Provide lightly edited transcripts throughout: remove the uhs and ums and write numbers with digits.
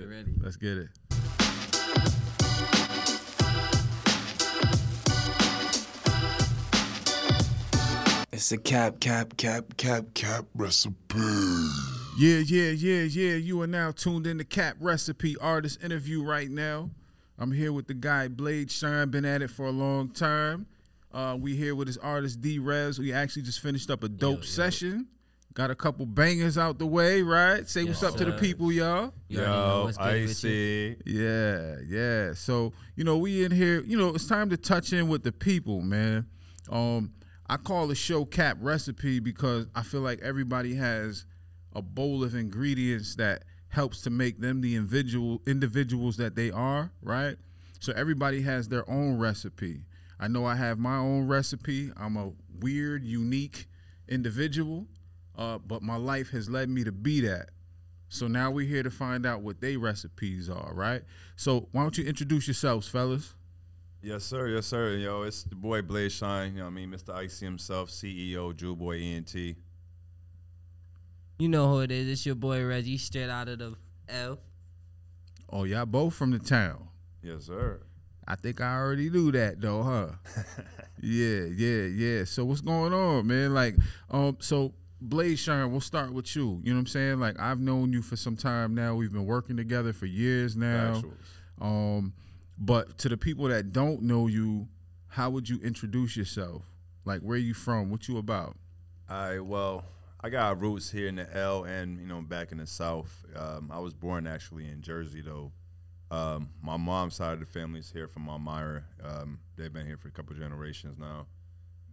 Ready. Let's get it. It's a cap recipe. Yeah. You are now tuned in to Cap Recipe Artist interview right now. I'm here with the guy Bladeshine, been at it for a long time. We here with his artist D Rezz. We actually just finished up a dope session. Got a couple bangers out the way, right? Say what's up to the people, y'all. Yo, I see. Yeah. So, we in here, it's time to touch in with the people, man. I call the show Cap Recipe because I feel like everybody has a bowl of ingredients that helps to make them the individuals that they are, right? So everybody has their own recipe. I know I have my own recipe. I'm a weird, unique individual, but my life has led me to be that. So now we're here to find out what their recipes are, right? So why don't you introduce yourselves, fellas? Yes, sir. Yo, it's the boy Bladeshine. You know what I mean? Mr. Icy himself, CEO, Drew Boy ENT. You know who it is. It's your boy Reggie, straight out of the L. Oh, y'all both from the town. Yes, sir. I think I already knew that though, huh? Yeah. So what's going on, man? Like, so Bladeshine, we'll start with you. You know what I'm saying? Like, I've known you for some time now. We've been working together for years now. Actuals. But to the people that don't know you, how would you introduce yourself? Like, where you from? What you about? Well, I got roots here in the L and, back in the South. I was born actually in Jersey, though. My mom's side of the family is here from elmira. They've been here for a couple generations now.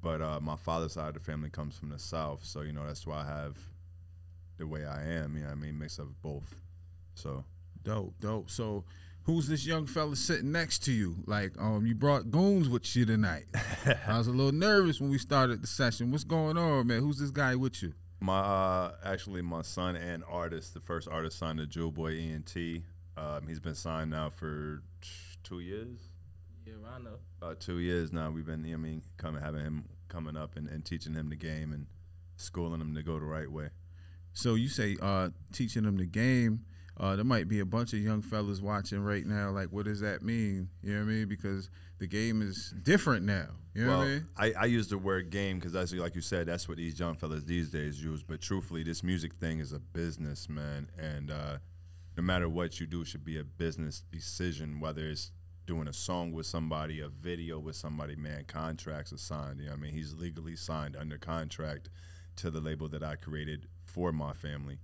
But my father's side of the family comes from the South. So, that's why I have the way I am, mix of both. So Dope. So who's this young fella sitting next to you? Like, you brought goons with you tonight. I was a little nervous when we started the session. What's going on, man? Who's this guy with you? Actually my son and artist, the first artist signed to Drew Boy ENT. He's been signed now for 2 years. Yeah, I know. About 2 years now. We've been, having him coming up and teaching him the game and schooling him to go the right way. So you say teaching him the game. There might be a bunch of young fellas watching right now. Like, what does that mean? You know what I mean? Because the game is different now. You know what I mean? I use the word game because that's, like you said, that's what these young fellas these days use. But truthfully, this music thing is a business, man. And no matter what you do, it should be a business decision, whether it's doing a song with somebody, a video with somebody, man, contracts are signed. You know what I mean? He's legally signed under contract to the label that I created for my family,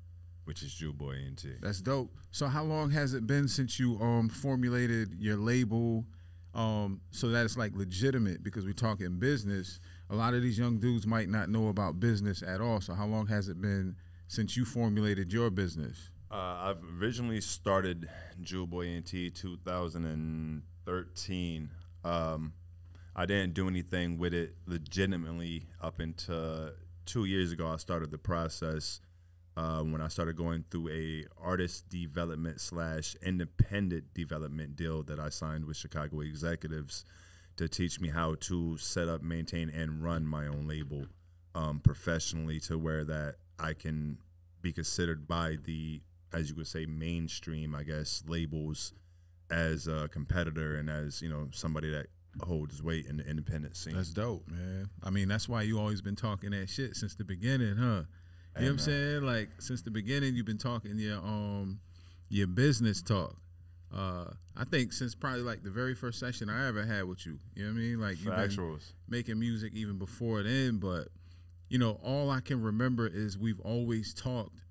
which is Drew Boy ENT. That's dope. So how long has it been since you formulated your label so that it's like legitimate? Because we're talking business. A lot of these young dudes might not know about business at all. So how long has it been since you formulated your business? I've originally started Drew Boy ENT 2013. I didn't do anything with it legitimately up until 2 years ago. I started the process when I started going through a artist development / independent development deal that I signed with Chicago executives to teach me how to set up, maintain, and run my own label professionally, to where that I can be considered by the, as you could say, mainstream, I guess, labels as a competitor and as, somebody that holds weight in the independent scene. That's dope, man. I mean, that's why you always been talking that shit since the beginning, huh? You know what I'm saying? Like, since the beginning, you've been talking your business talk. I think since probably like the very first session I ever had with you. You know what I mean? Like, you've been making music even before then, but all I can remember is we've always talked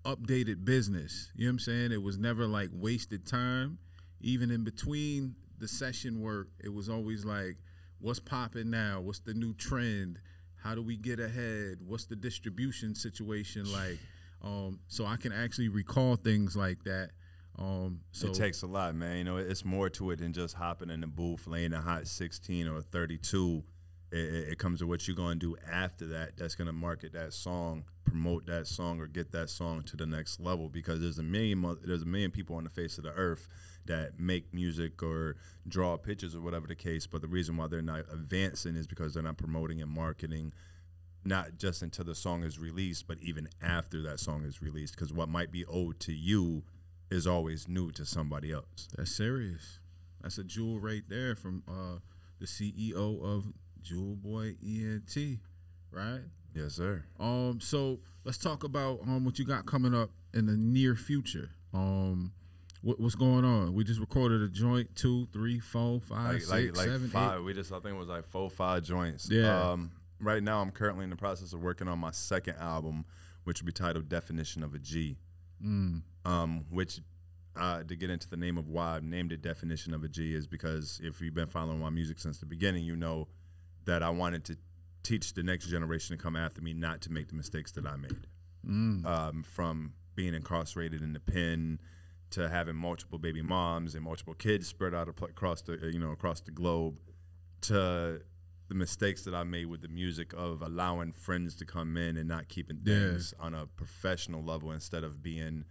updated business. You know what I'm saying? It was never like wasted time. Even in between the session work, it was always like, what's popping now? What's the new trend? How do we get ahead? What's the distribution situation like? So I can actually recall things like that. So it takes a lot, man. It's more to it than just hopping in the booth, laying a hot 16 or 32. It comes to what you're going to do after that. That's going to market that song, promote that song, or get that song to the next level. Because there's a million people on the face of the earth that make music or draw pictures or whatever the case. But the reason why they're not advancing is because they're not promoting and marketing, not just until the song is released, but even after that song is released. Because what might be owed to you is always new to somebody else. That's serious. That's a jewel right there from the CEO of Jewel Boy ENT, right? Yes, sir. So let's talk about what you got coming up in the near future. What's going on? We just recorded a joint, 2, 3, 4, 5, 6, 7, 5. 8. We just, I think it was like 4, 5 joints. Yeah. Right now, I'm currently in the process of working on my second album, which will be titled Definition of a G. Which, to get into the name of why I named it Definition of a G, is because if you've been following my music since the beginning, you know that I wanted to teach the next generation to come after me not to make the mistakes that I made. From being incarcerated in the pen to having multiple baby moms and multiple kids spread out across the globe, to the mistakes that I made with the music of allowing friends to come in and not keeping things on a professional level instead of being,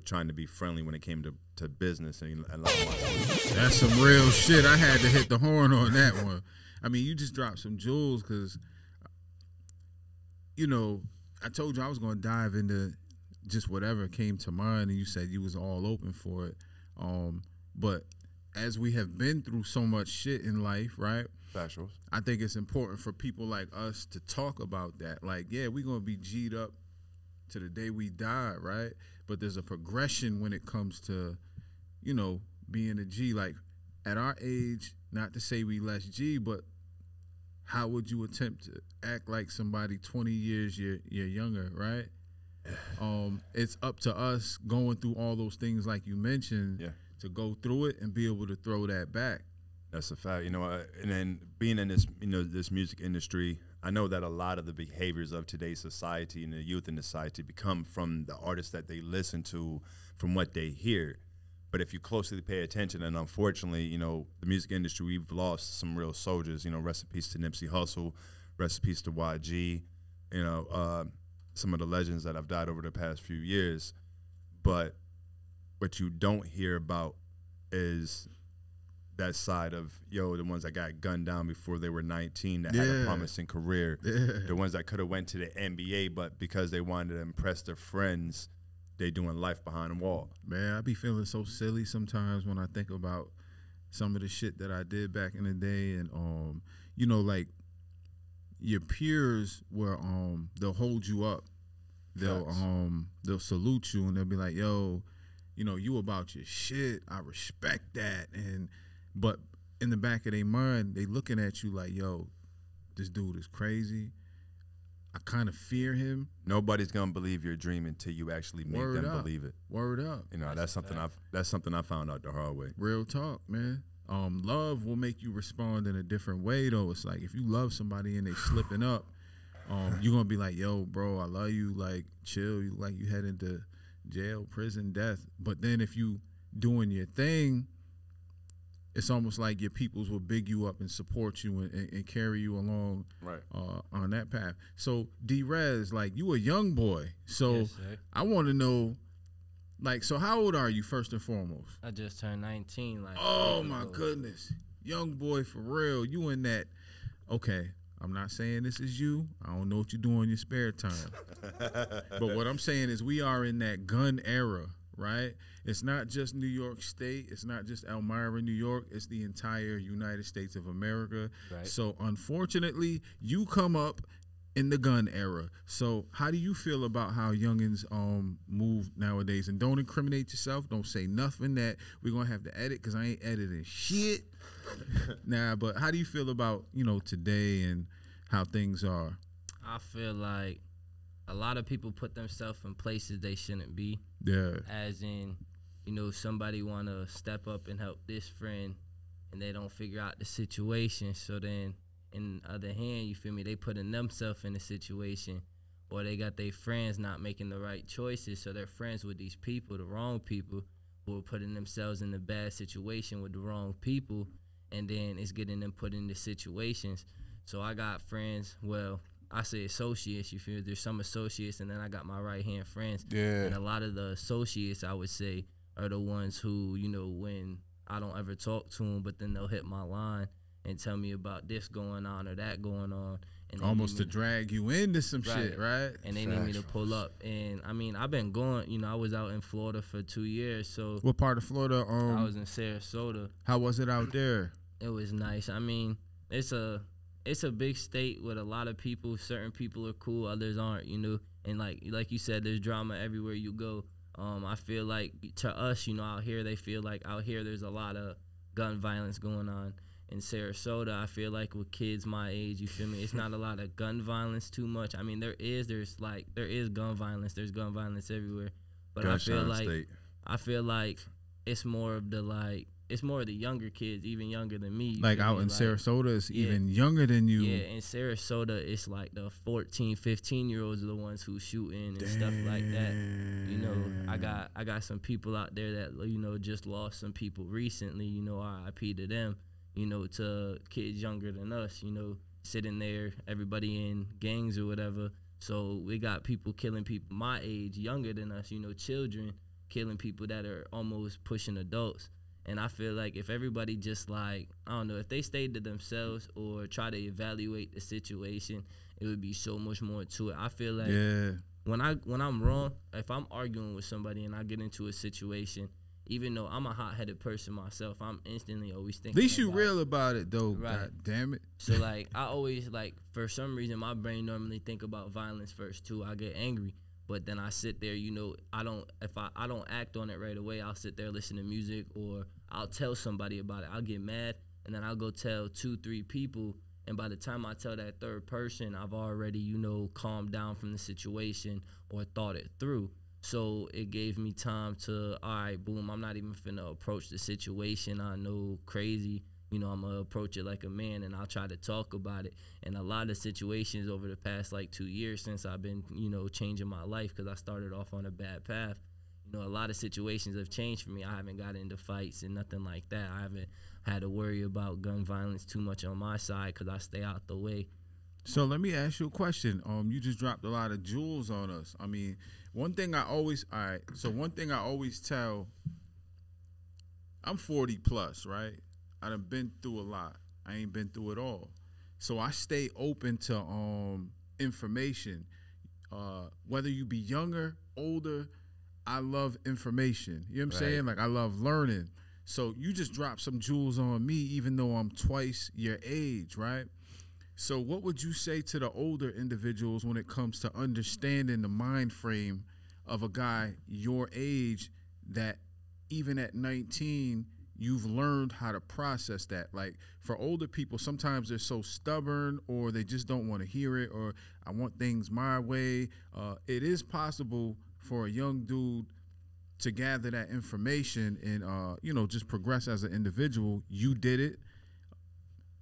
trying to be friendly when it came to business and allowing myself. That's some real shit. I had to hit the horn on that one. I mean, you just dropped some jewels because, I told you I was going to dive into just whatever came to mind, and you said you was all open for it. But as we have been through so much shit in life, right? Factuals. I think it's important for people like us to talk about that. Like, yeah, we're going to be G'd up to the day we die, right? But there's a progression when it comes to, being a G. Like, at our age, not to say we less G, but how would you attempt to act like somebody 20 years you're younger, right? It's up to us going through all those things like you mentioned to go through it and be able to throw that back. That's a fact, and then being in this, this music industry, I know that a lot of the behaviors of today's society and the youth in the society become from the artists that they listen to, from what they hear. But if you closely pay attention, and unfortunately, the music industry, we've lost some real soldiers, rest in peace to Nipsey Hussle, rest in peace to YG, some of the legends that have died over the past few years. But what you don't hear about is that side of, the ones that got gunned down before they were 19 that had a promising career, the ones that could have went to the NBA, but because they wanted to impress their friends, they doing life behind the wall. Man, I be feeling so silly sometimes when I think about some of the shit that I did back in the day, and like your peers were they'll hold you up, they'll salute you, and they'll be like, yo, you about your shit, I respect that. But in the back of their mind, they looking at you like, yo, this dude is crazy. I kind of fear him. Nobody's gonna believe your dream until you actually make them believe it. Word up. That's something I found out the hard way. Real talk, man. Love will make you respond in a different way, though. It's like if you love somebody and they slipping up, you're gonna be like, yo, bro, I love you. Like, chill. You like you head into jail, prison, death. But then if you doing your thing, it's almost like your peoples will big you up and support you and carry you along on that path. So D Rezz, like, you a young boy. So Yes, I want to know, like, so how old are you first and foremost? I just turned 19. Like, Oh my goodness. Young boy for real. You in that, okay, I'm not saying this is you. I don't know what you do in your spare time. But what I'm saying is we are in that gun era, right? It's not just New York State. It's not just Elmira, New York. It's the entire United States of America. Right. So unfortunately, you come up in the gun era. So how do you feel about how youngins move nowadays? And don't incriminate yourself. Don't say nothing that we're going to have to edit, because I ain't editing shit. Nah, but how do you feel about, today and how things are? I feel like a lot of people put themselves in places they shouldn't be. Yeah. As in, somebody want to step up and help this friend, and they don't figure out the situation. So then, in the other hand, you feel me, they putting themselves in a situation, or they got their friends not making the right choices, so they're friends with these people, the wrong people, who are putting themselves in a bad situation with the wrong people, and then it's getting them put into situations. So I got friends, well, I say associates, you feel me? There's some associates, and then I got my right-hand friends. Yeah. And a lot of the associates, I would say, are the ones who, when I don't ever talk to them, but then they'll hit my line and tell me about this going on or that going on. And they almost need to drag you into some shit, right? And they need me to pull up. And I mean, I've been going, you know, I was out in Florida for 2 years. So What part of Florida? I was in Sarasota. How was it out there? It was nice. I mean, it's a big state with a lot of people. Certain people are cool, others aren't, you know. And like you said, there's drama everywhere you go. I feel like to us, you know, out here, they feel like out here there's a lot of gun violence going on. In Sarasota, I feel like with kids my age, you feel me, it's not a lot of gun violence too much. I mean, there is gun violence. There's gun violence everywhere. But I feel like it's more of the younger kids, even younger than me. Like out in Sarasota, it's even younger than you. Yeah, in Sarasota, it's like the 14, 15-year-olds are the ones who shooting and stuff like that. You know, I got some people out there that, you know, just lost some people recently, you know, RIP to them, you know, to kids younger than us, you know, sitting there, everybody in gangs or whatever. So we got people killing people my age, younger than us, you know, children killing people that are almost pushing adults. And I feel like if everybody just like, I don't know, if they stayed to themselves or try to evaluate the situation, it would be so much more to it. I feel like when I'm wrong, if I'm arguing with somebody and I get into a situation, even though I'm a hot-headed person myself, I'm instantly always thinking. At least you real about it though. Right. God damn it. So like I always like, for some reason my brain normally think about violence first too. I get angry. But then I sit there, you know, I don't act on it right away. I'll sit there, listen to music, or I'll tell somebody about it. I'll get mad, and then I'll go tell 2-3 people, and by the time I tell that third person, I've already, you know, calmed down from the situation or thought it through. So it gave me time to, all right, boom, I'm not even finna approach the situation. I know crazy. You know, I'm going to approach it like a man, and I'll try to talk about it. And a lot of situations over the past, like, 2 years since I've been, you know, changing my life because I started off on a bad path, you know, a lot of situations have changed for me. I haven't got into fights and nothing like that. I haven't had to worry about gun violence too much on my side because I stay out the way. So let me ask you a question. You just dropped a lot of jewels on us. I mean, one thing I always tell, I'm 40 plus, right? I done been through a lot. I ain't been through it all. So I stay open to information. Whether you be younger, older, I love information. You know what I'm saying? Like I love learning. So you just dropped some jewels on me even though I'm twice your age, right? So what would you say to the older individuals when it comes to understanding the mind frame of a guy your age that even at 19 you've learned how to process that? Like for older people, sometimes they're so stubborn or they just don't want to hear it, or I want things my way. It is possible for a young dude to gather that information and, you know, just progress as an individual. You did it.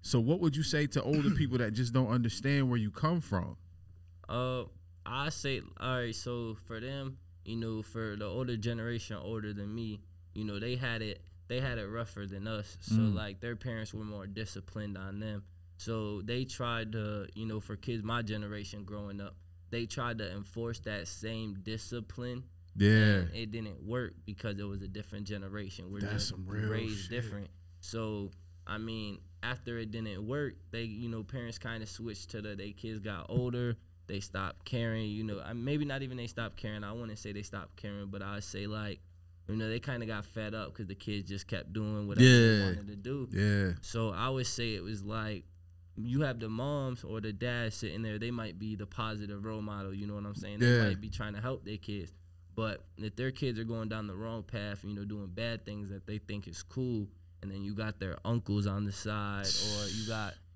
So what would you say to older people that just don't understand where you come from? I say, all right, so for them, you know, for the older generation older than me, you know, they had it rougher than us. So like their parents were more disciplined on them. So they tried to, you know, for kids my generation growing up, they tried to enforce that same discipline. Yeah. And it didn't work because it was a different generation. We're That's some real raised shit. different. So I mean, after it didn't work, they, you know, parents kind of switched to their kids got older. They stopped caring, you know. Maybe not even they stopped caring. I wouldn't say they stopped caring, but I'd say like, you know, they kind of got fed up because the kids just kept doing whatever they wanted to do. Yeah. So I would say it was like, you have the moms or the dads sitting there, they might be the positive role model, you know what I'm saying? They might be trying to help their kids. But if their kids are going down the wrong path, you know, doing bad things that they think is cool, and then you got their uncles on the side, or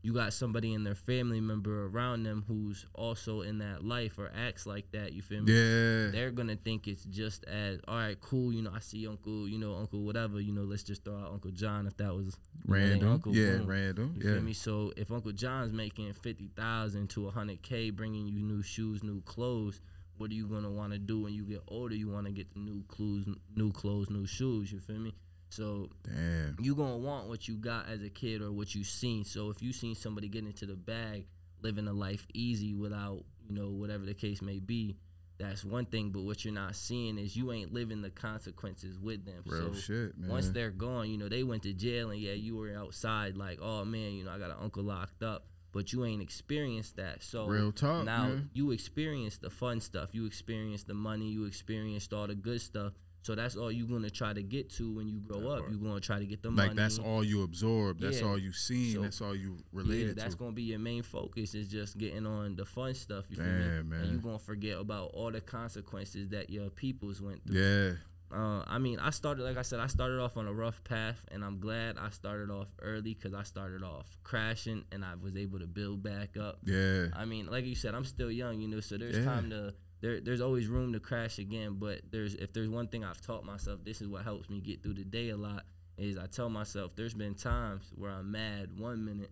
you got somebody in their family member around them who's also in that life or acts like that, you feel me? Yeah. They're gonna think it's just as, all right, cool, you know, I see uncle, you know, uncle whatever, you know, let's just throw out Uncle John if that was random. Uncle, boom. Random. You feel me? So if Uncle John's making 50,000 to 100K, bringing you new shoes, new clothes, what are you gonna want to do when you get older? You want to get the new clothes, new shoes, you feel me? So damn, you gonna want what you got as a kid or what you seen. So if you seen somebody get into the bag, living a life easy without, you know, whatever the case may be, that's one thing. But what you're not seeing is you ain't living the consequences with them. Real shit, man. Once they're gone, you know, they went to jail and yeah, you were outside like, oh man, you know, I got an uncle locked up. but you ain't experienced that. So Real talk, now man. you experience the fun stuff, you experience the money, you experienced all the good stuff. So that's all you're gonna try to get to when you grow up. You're gonna try to get the money. Like that's all you absorb. That's Yeah. all you seen. So, that's all you related to. That's gonna be your main focus, is just getting on the fun stuff. You feel me? Damn, man. And you're gonna forget about all the consequences that your peoples went through. Yeah. I mean, I started off on a rough path, and I'm glad I started off early, because I started off crashing, and I was able to build back up. Yeah. I mean, like you said, I'm still young, you know, so there's time to, there's always room to crash again, but if there's one thing I've taught myself, this is what helps me get through the day a lot, is I tell myself there's been times where I'm mad 1 minute,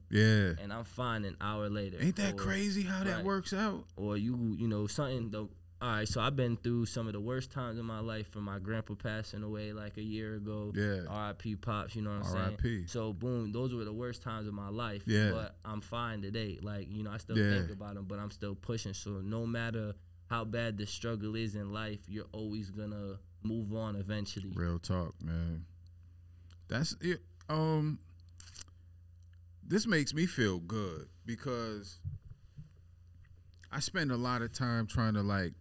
and I'm fine an hour later. Ain't that crazy how that works out? Or you know, something though. All right, so I've been through some of the worst times in my life, from my grandpa passing away like a year ago. Yeah. R.I.P. Pops, you know what I'm saying? R.I.P. So, boom, those were the worst times of my life. Yeah. But I'm fine today. Like, you know, I still think about them, but I'm still pushing. So no matter how bad the struggle is in life, you're always going to move on eventually. Real talk, man. That's it. This makes me feel good, because I spend a lot of time trying to, like,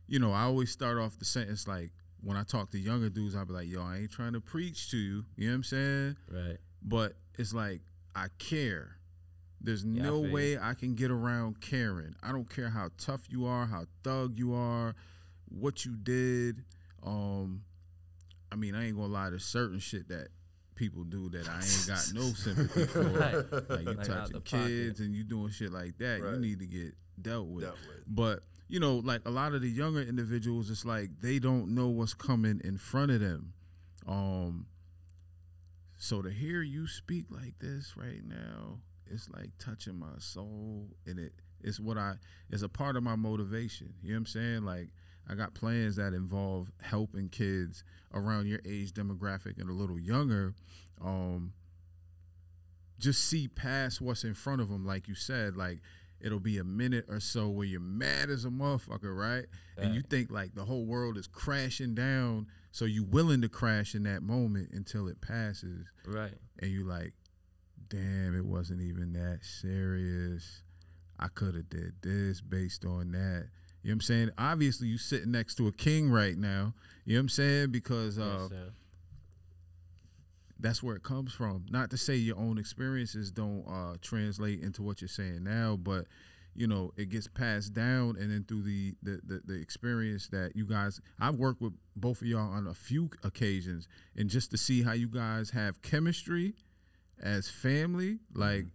you know, I always start off the sentence, like, when I talk to younger dudes, I'll be like, yo, I ain't trying to preach to you. You know what I'm saying? Right. But it's like, I care. There's no way I can get around caring. I don't care how tough you are, how thug you are, what you did. I mean, I ain't gonna lie, there's certain shit that people do that I ain't got no sympathy for. Like, you touching kids and you doing shit like that, you need to get dealt with. But, you know, like, a lot of the younger individuals, it's like they don't know what's coming in front of them. So to hear you speak like this right now, it's like touching my soul, and it's a part of my motivation. You know what I'm saying? Like, I got plans that involve helping kids around your age demographic and a little younger, just see past what's in front of them. Like you said, like, it'll be a minute or so where you're mad as a motherfucker, right? And you think like the whole world is crashing down, so you willing to crash in that moment until it passes. Right. And you like, damn, it wasn't even that serious. I could have did this based on that. You know what I'm saying? Obviously, you sitting next to a king right now. You know what I'm saying? Because that's where it comes from. Not to say your own experiences don't translate into what you're saying now, but, you know, it gets passed down, and then through the experience that you guys, I've worked with both of y'all on a few occasions, and just to see how you guys have chemistry as family, like,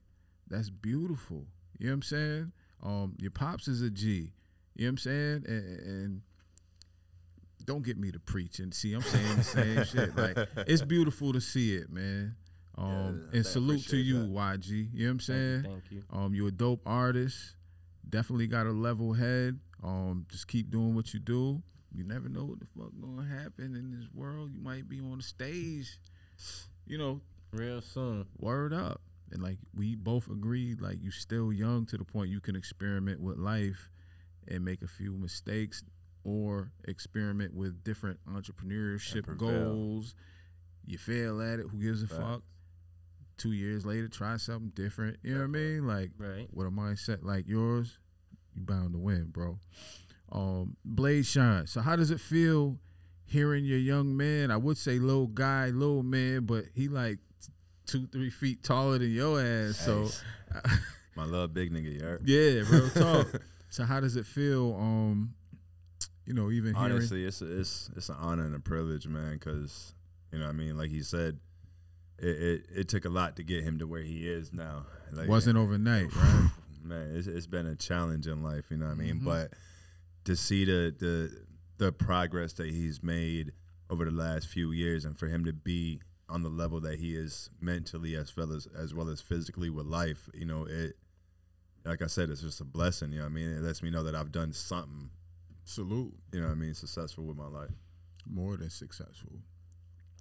that's beautiful. You know what I'm saying? Your pops is a G. You know what I'm saying? And don't get me to preach and see, I'm saying the same shit. Like, it's beautiful to see it, man. And salute to you, YG. You know what I'm saying? Thank you. You're a dope artist. Definitely got a level head. Just keep doing what you do. You never know what the fuck gonna happen in this world. You might be on the stage, you know, real soon. Word up. And like, we both agreed, like, you still young to the point you can experiment with life and make a few mistakes, or experiment with different entrepreneurship goals. You fail at it, who gives a fuck? 2 years later, try something different. You know what I mean? Like, with a mindset like yours, you bound to win, bro. Bladeshine. So how does it feel hearing your young man? I would say little guy, little man, but he like 2-3 feet taller than your ass. So my little big nigga, you heard? Yeah, real talk. So how does it feel? You know, even honestly, it's an honor and a privilege, man. Because, you know what I mean, like he said, it took a lot to get him to where he is now. Like, wasn't overnight, right? Man, it's been a challenge in life, you know what I mean? But to see the progress that he's made over the last few years, and for him to be on the level that he is mentally as well as physically with life, you know, it, like I said, it's just a blessing, you know what I mean? It lets me know that I've done something. Salute. You know what I mean? Successful with my life. More than successful.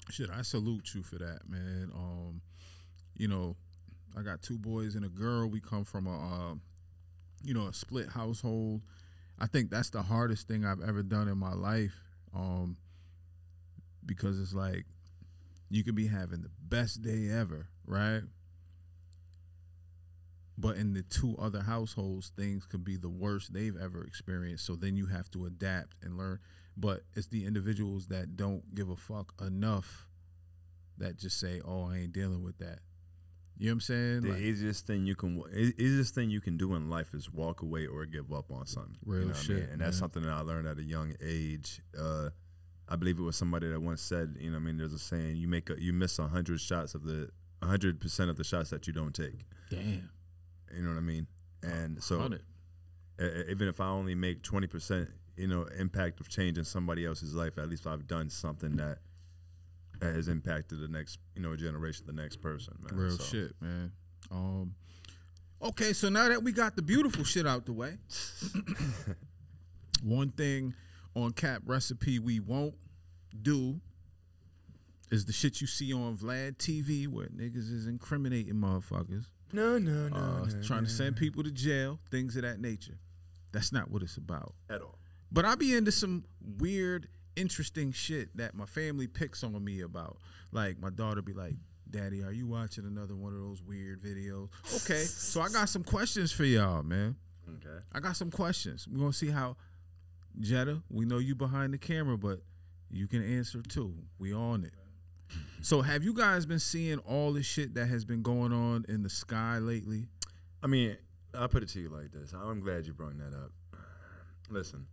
Shit, I salute you for that, man. You know, I got 2 boys and a girl. We come from a split household. I think that's the hardest thing I've ever done in my life, because it's like, you could be having the best day ever, right? but in the 2 other households, things could be the worst they've ever experienced. So then you have to adapt and learn. But it's the individuals that don't give a fuck enough that just say, "Oh, I ain't dealing with that." You know what I'm saying? The easiest thing you can do in life is walk away or give up on something. Real you know what shit, I mean? And that's something that I learned at a young age. I believe it was somebody that once said, you know what I mean, there's a saying, you miss 100% of the shots that you don't take. Damn. You know what I mean? And so even if I only make 20%, impact of change in somebody else's life, at least I've done something that has impacted the next, generation, the next person, man. Real shit, man. Okay, so now that we got the beautiful shit out the way, one thing on Cap Recipe we won't do is the shit you see on Vlad TV where niggas is incriminating motherfuckers. No. Trying to send people to jail, things of that nature. That's not what it's about. At all. But I be into some weird, interesting shit that my family picks on me about. Like, my daughter be like, "Daddy, are you watching another one of those weird videos?" Okay, so I got some questions for y'all, man. Okay. I got some questions. We're going to see how, Jetta, we know you behind the camera, but you can answer too. We on it. So have you guys been seeing all the shit that has been going on in the sky lately? I mean, I'll put it to you like this. I'm glad you brought that up. Listen.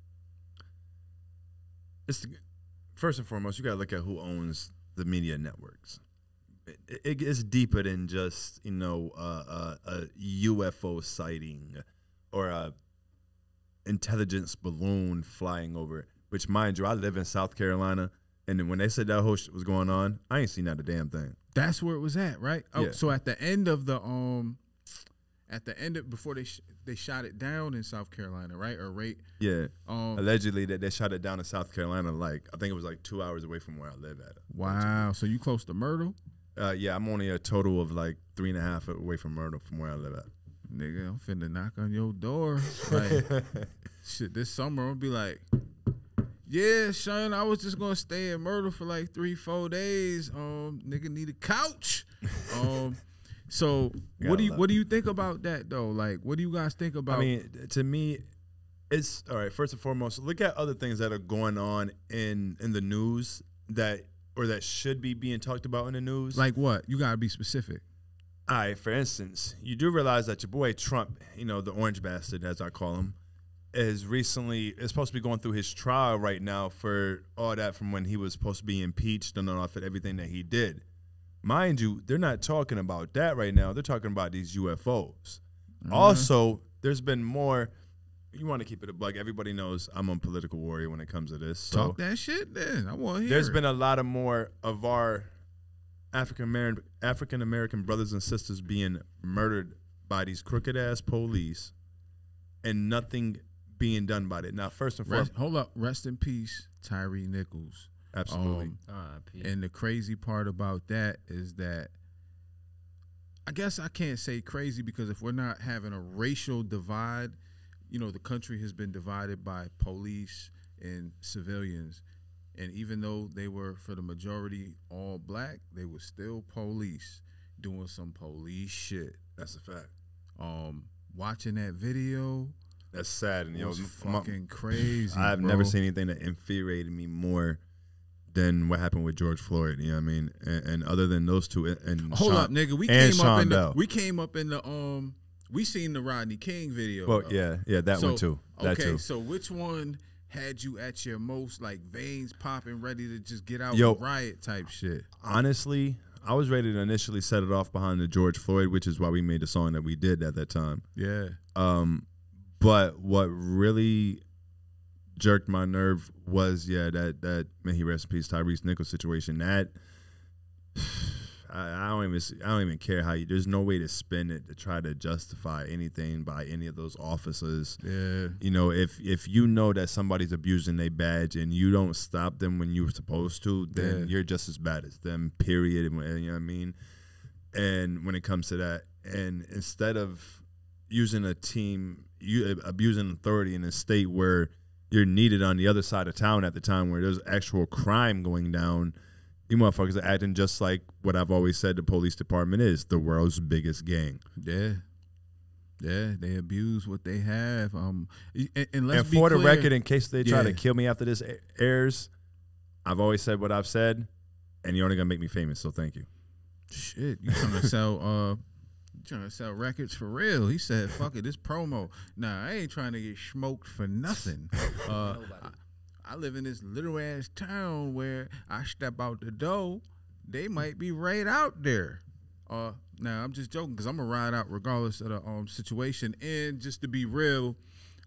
First and foremost, you got to look at who owns the media networks. It's deeper than just, a UFO sighting or a intelligence balloon flying over, which, mind you, I live in South Carolina, and then when they said that whole shit was going on, I ain't seen not a damn thing. That's where it was at, right? Oh, yeah. So at the end of the before they shot it down in South Carolina, right? Or right? Yeah. Allegedly that they shot it down in South Carolina, I think it was 2 hours away from where I live at. Wow. Allegedly. So you close to Myrtle? Yeah, I'm only a total of 3.5 away from Myrtle from where I live at. Nigga, I'm finna knock on your door. Like, shit, this summer I'll be like, "Yeah, Sean, I was just gonna stay in Myrtle for 3-4 days. Nigga need a couch." So what do you think about that though? Like, what do you guys think about? I mean, to me, it's all right. First and foremost, look at other things that are going on in the news that should be being talked about in the news. Like what? You gotta be specific. All right, for instance, you do realize that your boy Trump, the orange bastard, as I call him, is supposed to be going through his trial right now for all that from when he was supposed to be impeached and off at everything that he did. Mind you, they're not talking about that right now. They're talking about these UFOs. Also, there's been more. You want to keep it a bug. Everybody knows I'm a political warrior when it comes to this. So talk that shit then. I want to hear There's been a lot of more of our African American brothers and sisters being murdered by these crooked ass police and nothing being done about it. Now, first and foremost, hold up. Rest in peace, Tyree Nichols. Absolutely. And the crazy part about that is that I guess I can't say crazy because if we're not having a racial divide, the country has been divided by police and civilians. And even though they were, for the majority, all black, they were still police doing some police shit. That's a fact. Watching that video, that's sad. And was fucking crazy. I've never seen anything that infuriated me more than what happened with George Floyd. You know what I mean? And other than those two, and hold up, nigga, we came up in the we seen the Rodney King video. Well, yeah, that one too. That too. So which one had you at your most veins popping, ready to just get out and riot type shit? Honestly, I was ready to initially set it off behind the George Floyd, which is why we made the song that we did at that time. Yeah. But what really jerked my nerve was that may he rest in peace, Tyrese Nichols situation. That I don't even care how there's no way to spin it to try to justify anything by any of those officers. Yeah. If you know that somebody's abusing their badge and you don't stop them when you were supposed to, then you're just as bad as them, period. You know what I mean? And when it comes to that, and instead of using a team, you abusing authority in a state where you're needed on the other side of town at the time where there's actual crime going down, you motherfuckers are acting just like what I've always said the police department is, the world's biggest gang. Yeah. Yeah, they abuse what they have. And let's And be for the clear, record, in case they try to Yeah. kill me after this airs, I've always said what I've said, and you're only gonna make me famous. So thank you. shit, you trying to sell records for real? He said, "Fuck it, this promo." Nah, I ain't trying to get smoked for nothing. I live in this little ass town where I step out the door, they might be right out there. Now I'm just joking because I'm gonna ride out regardless of the situation. And just to be real,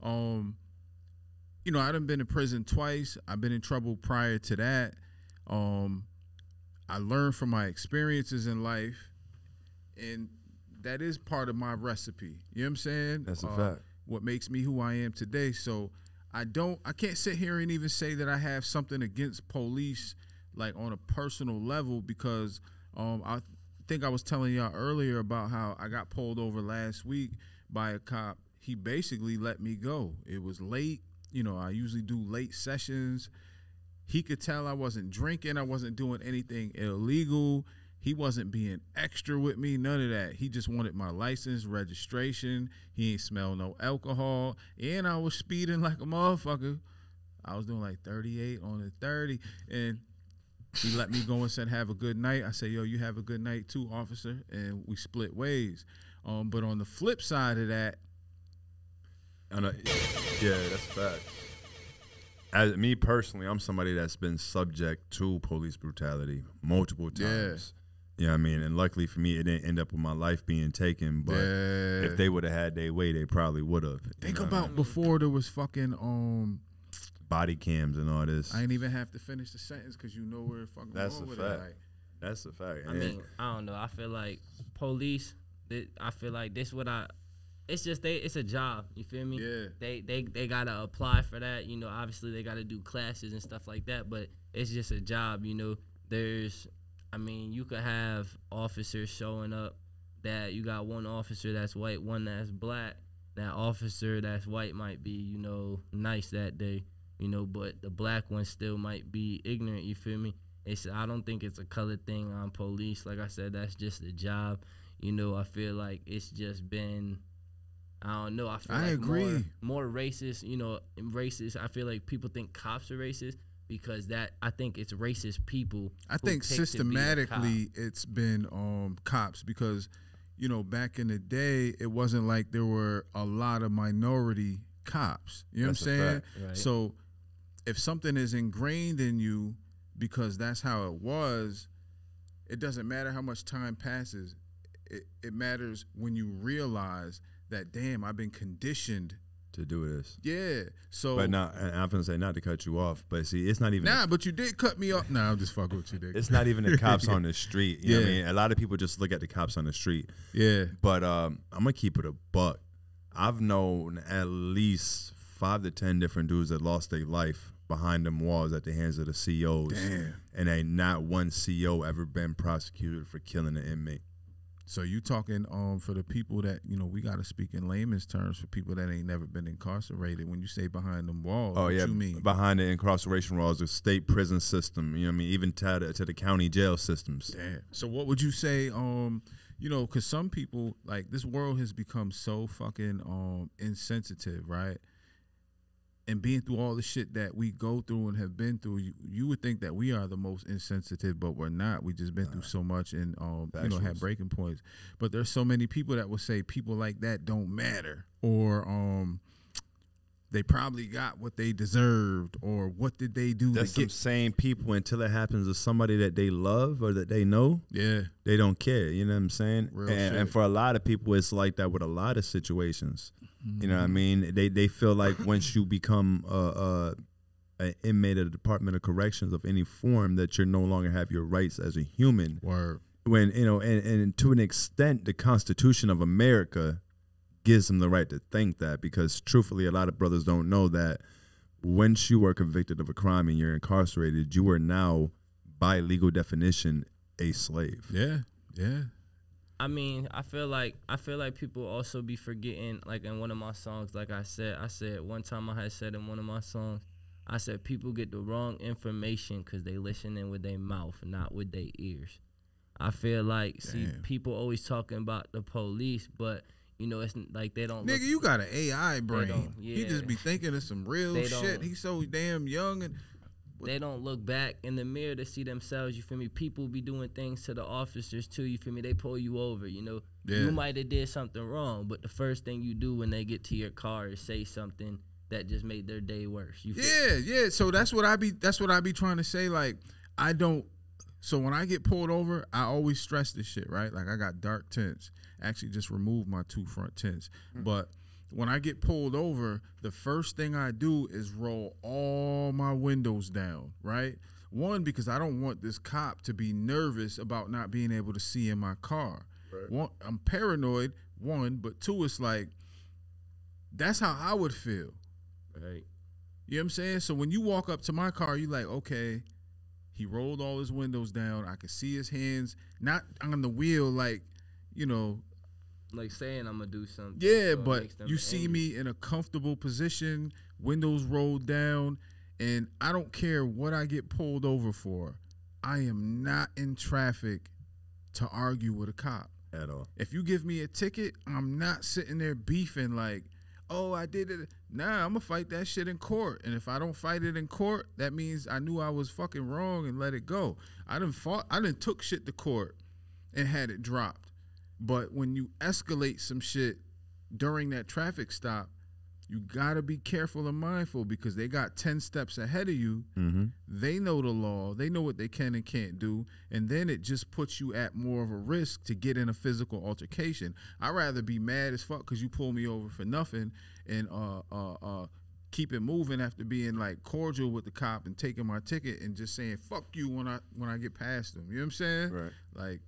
you know, I done been in prison twice. I've been in trouble prior to that. I learned from my experiences in life, and that is part of my recipe. You know what I'm saying? That's a fact. What makes me who I am today. So I can't sit here and even say that I have something against police, like on a personal level, because I think I was telling y'all earlier about how I got pulled over last week by a cop. He basically let me go. It was late. You know, I usually do late sessions. He could tell I wasn't drinking. I wasn't doing anything illegal. He wasn't being extra with me, none of that. He just wanted my license, registration. He ain't smell no alcohol. And I was speeding like a motherfucker. I was doing like 38 on the 30. And he let me go and said, have a good night. I said, yo, you have a good night too, officer. And we split ways. But on the flip side of that, Yeah, that's a fact. As me personally, I'm somebody that's been subject to police brutality multiple times. You know what I mean? And luckily for me, it didn't end up with my life being taken. But if they would have had their way, they probably would have. Think about before there was fucking body cams and all this. I ain't even have to finish the sentence because you know where fucking That's wrong a with fact. it. Like, That's a fact. I mean, I don't know. I feel like police. I feel like this what I. It's just it's a job. You feel me? Yeah. They gotta apply for that. You know, obviously they gotta do classes and stuff like that. But it's just a job. You know, you could have officers showing up that you got one officer that's white, one that's black. That officer that's white might be, you know, nice that day. You know, but the black one still might be ignorant. You feel me? I don't think it's a color thing on police. Like I said, that's just a job. You know, I feel like it's just been. I don't know. I feel like agree. More racist. You know, racist. I feel like people think cops are racist because I think it's racist people. I think systematically it's been cops because, you know, back in the day it wasn't like there were a lot of minority cops. You know what I'm saying? Right. So if something is ingrained in you because that's how it was, it doesn't matter how much time passes. It matters when you realize that, damn, I've been conditioned to do this. Yeah. So, but not, and I'm gonna say not to cut you off, but see, it's not even. Nah, but you did cut me off. Nah, I'm just fucking with you, Dick. It's not even the cops on the street. You know what I mean? A lot of people just look at the cops on the street. Yeah. But I'm gonna keep it a buck. I've known at least 5 to 10 different dudes that lost their life behind them walls at the hands of the COs. Damn. And ain't not one CO ever been prosecuted for killing an inmate. So you talking for the people that, you know, we got to speak in layman's terms for people that ain't never been incarcerated. When you say behind them walls, what you mean? Behind the incarceration walls, the state prison system, you know what I mean, even to the county jail systems. Damn. So what would you say, you know, because some people, like, this world has become so fucking insensitive, right? And being through all the shit that we go through and have been through, you would think that we are the most insensitive, but we're not. We just been through so much and you know, had breaking points. But there's so many people that will say people like that don't matter, or they probably got what they deserved, or what did they do? That's to get some same people until it happens to somebody that they love or that they know. Yeah, they don't care. You know what I'm saying? Real shit. And for a lot of people, it's like that with a lot of situations. You know what I mean? They feel like once you become an inmate of the Department of Corrections of any form, that you no longer have your rights as a human. Word. When, you know, and to an extent, the Constitution of America gives them the right to think that, because truthfully, a lot of brothers don't know that once you are convicted of a crime and you're incarcerated, you are now, by legal definition, a slave. Yeah, yeah. I mean, I feel like people also be forgetting, like in one of my songs, like I said one time I had said in one of my songs, I said people get the wrong information because they listening with their mouth, not with their ears. I feel like, see, people always talking about the police, but You know, it's like they don't. Nigga, you got an AI brain. Yeah. He just be thinking of some real shit. He's so damn young and. They don't look back in the mirror to see themselves, you feel me? People be doing things to the officers too, you feel me? They pull you over, you know? Yeah. You might have did something wrong, but the first thing you do when they get to your car is say something that just made their day worse. You feel yeah. So that's what I be trying to say. Like, I don't. So when I get pulled over, I always stress this shit, right? Like, I got dark tints. Actually, just removed my 2 front tints, but. When I get pulled over, the first thing I do is roll all my windows down, right? One, because I don't want this cop to be nervous about not being able to see in my car. Right. One, I'm paranoid, one, but two, it's like, that's how I would feel. Right. You know what I'm saying? So when you walk up to my car, you're like, okay, he rolled all his windows down. I could see his hands, not on the wheel, like, you know, like saying I'm gonna do something. Yeah, so but you see me in a comfortable position, windows rolled down, and I don't care what I get pulled over for. I am not in traffic to argue with a cop. At all. If you give me a ticket, I'm not sitting there beefing like, oh, I did it. Nah, I'm gonna fight that shit in court. And if I don't fight it in court, that means I knew I was fucking wrong and let it go. I done took shit to court and had it dropped. But when you escalate some shit during that traffic stop, you gotta be careful and mindful because they got 10 steps ahead of you. Mm-hmm. They know the law. They know what they can and can't do. And then it just puts you at more of a risk to get in a physical altercation. I'd rather be mad as fuck because you pull me over for nothing and keep it moving after being like cordial with the cop and taking my ticket and just saying fuck you when I get past them. You know what I'm saying? Right. Like,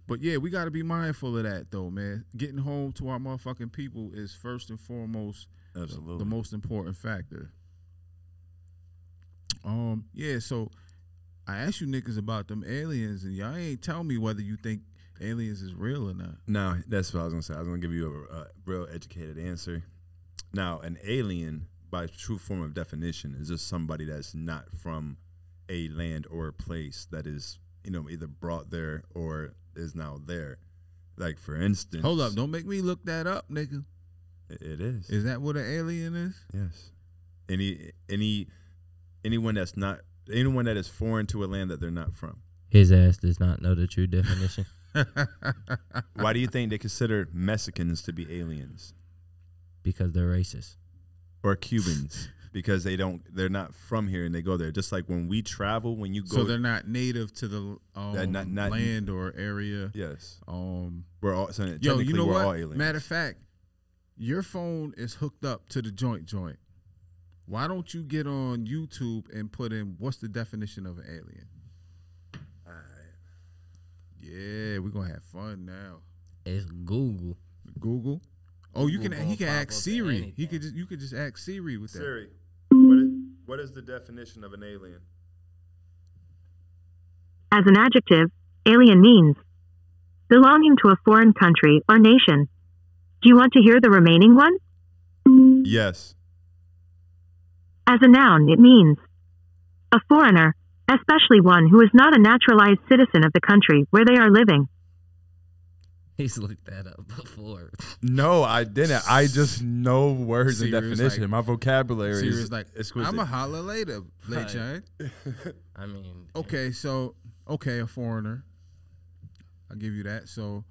but yeah, we got to be mindful of that though, man. Getting home to our motherfucking people is first and foremost the most important factor. Yeah, so I asked you niggas about them aliens and y'all ain't tell me whether you think aliens is real or not. No, that's what I was gonna say. I was gonna give you a real educated answer. Now, an alien, by true form of definition, is just somebody that's not from a land or a place that is, you know, either brought there or is now there. Like, for instance... Hold up. Don't make me look that up, nigga. It is. Is that what an alien is? Yes. Anyone that is foreign to a land that they're not from. His ass does not know the true definition. Why do you think they consider Mexicans to be aliens? Because they're racist. Or Cubans. Because they're not from here and they go there. Just like when we travel, when you go. So they're not native to the not land or area. Yes. We're all. So yo, you know what? Matter of fact, your phone is hooked up to the joint. Why don't you get on YouTube and put in what's the definition of an alien? All right. Yeah, we're gonna have fun now. It's Google. Google. Oh, you can. He can ask Siri. You could just ask Siri with that. Siri, what is the definition of an alien? As an adjective, alien means belonging to a foreign country or nation. Do you want to hear the remaining one? Yes. As a noun, it means a foreigner, especially one who is not a naturalized citizen of the country where they are living. He's looked that up before. No, I didn't. I just know words and definition. Like, my vocabulary is like exquisite. I'm a holler later, Bladeshine. I mean, okay, so a foreigner. I'll give you that. So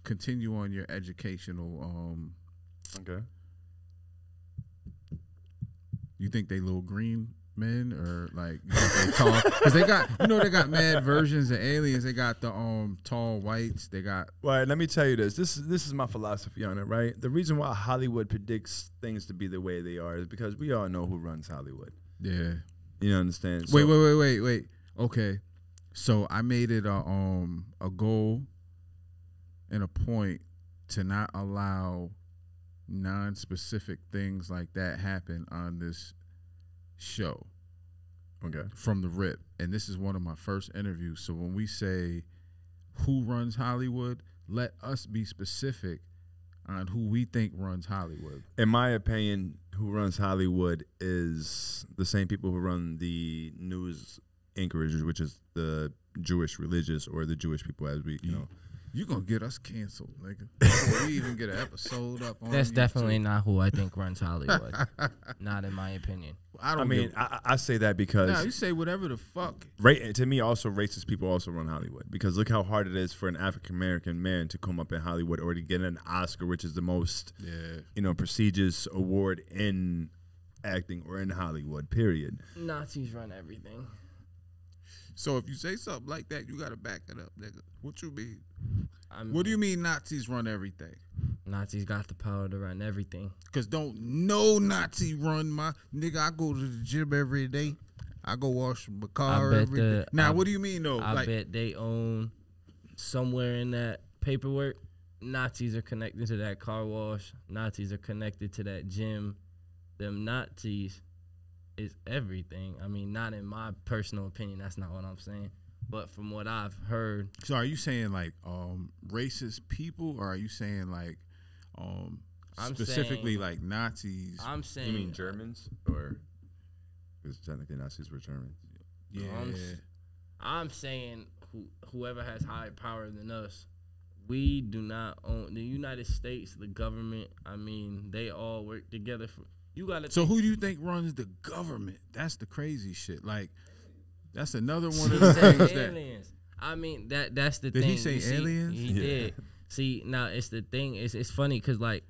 continue on your educational. Okay. You think they little green men or like they tall? Because they got mad versions of aliens. They got the tall whites. They got. Well, let me tell you this. This is my philosophy on it, right? The reason why Hollywood predicts things to be the way they are is because we all know who runs Hollywood. Yeah. You understand? So, wait. Okay, so I made it a goal and a point to not allow non-specific things like that happen on this show. Okay. From the rip. And this is one of my first interviews. So when we say who runs Hollywood, let us be specific on who we think runs Hollywood. In my opinion, who runs Hollywood is the same people who run the news anchorage, which is the Jewish religious or the Jewish people, as we, you know. You gonna get us canceled, nigga. Before we even get an episode up on That's YouTube. definitely not who I think runs Hollywood. Not in my opinion. I mean, I say that because Nah, you say whatever the fuck. to me, also racist people also run Hollywood, because look how hard it is for an African American man to come up in Hollywood or to get an Oscar, which is the most prestigious award in acting or in Hollywood. Period. Nazis run everything. So if you say something like that, you gotta back it up, nigga. What you mean? What do you mean Nazis run everything? Nazis got the power to run everything. Cause don't no Nazi run my nigga. I go to the gym every day. I go wash my car every day. Now, what do you mean though? I bet they own somewhere in that paperwork. Nazis are connected to that car wash. Nazis are connected to that gym. Them Nazis is everything. I mean, not in my personal opinion. That's not what I'm saying. But from what I've heard. So are you saying like racist people, or are you saying like specifically like Nazis? I'm saying. You mean Germans, or because technically Nazis were Germans? Yeah. I'm saying whoever has higher power than us. We do not own the United States, the government. I mean, they all work together for. You gotta. So who do you think runs the government? That's the crazy shit. Like, that's another one of the things aliens. I mean, that's the thing. thing. Did he say aliens? He did. See, now it's the thing. It's funny because like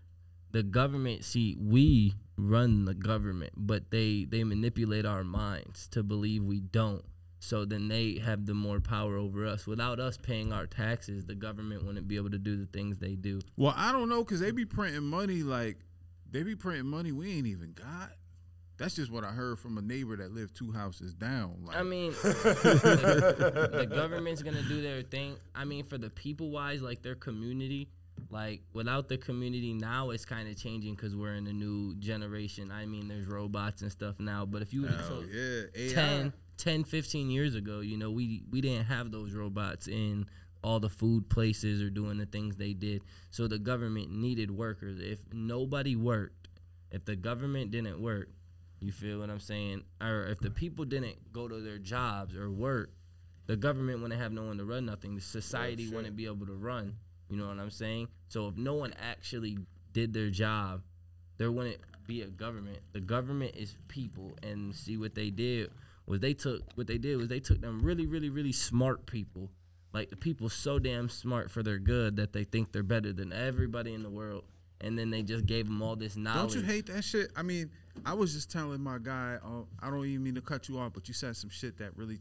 the government. See, we run the government, but they manipulate our minds to believe we don't. So then they have the more power over us. Without us paying our taxes, the government wouldn't be able to do the things they do. Well, I don't know, because they be printing money like. They be printing money we ain't even got. That's just what I heard from a neighbor that lived 2 houses down. Like. I mean, the government's going to do their thing. I mean, for the people-wise, like their community, like without the community now, it's kind of changing because we're in a new generation. I mean, there's robots and stuff now. But if you would have told 10, 15 years ago, you know, we didn't have those robots in all the food places or doing the things they did. So the government needed workers. If nobody worked, if the government didn't work, you feel what I'm saying? Or if the people didn't go to their jobs or work, the government wouldn't have no one to run nothing. The society wouldn't be able to run. You know what I'm saying? So if no one actually did their job, there wouldn't be a government. The government is people. And see what they did was they took them really, really, really smart people. Like the people so damn smart for their good that they think they're better than everybody in the world. And then they just gave them all this knowledge. Don't you hate that shit? I mean, I was just telling my guy, I don't even mean to cut you off, but you said some shit that really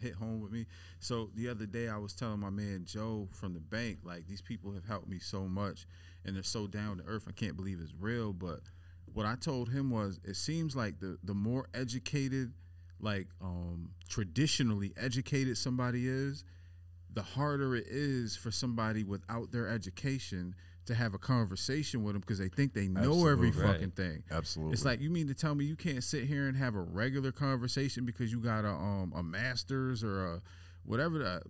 hit home with me. So the other day I was telling my man Joe from the bank, like these people have helped me so much and they're so down to earth. I can't believe it's real. But what I told him was, it seems like the more educated, like traditionally educated somebody is, the harder it is for somebody without their education to have a conversation with them, because they think they know every fucking thing. Absolutely. It's like, you mean to tell me you can't sit here and have a regular conversation because you got a master's or a whatever,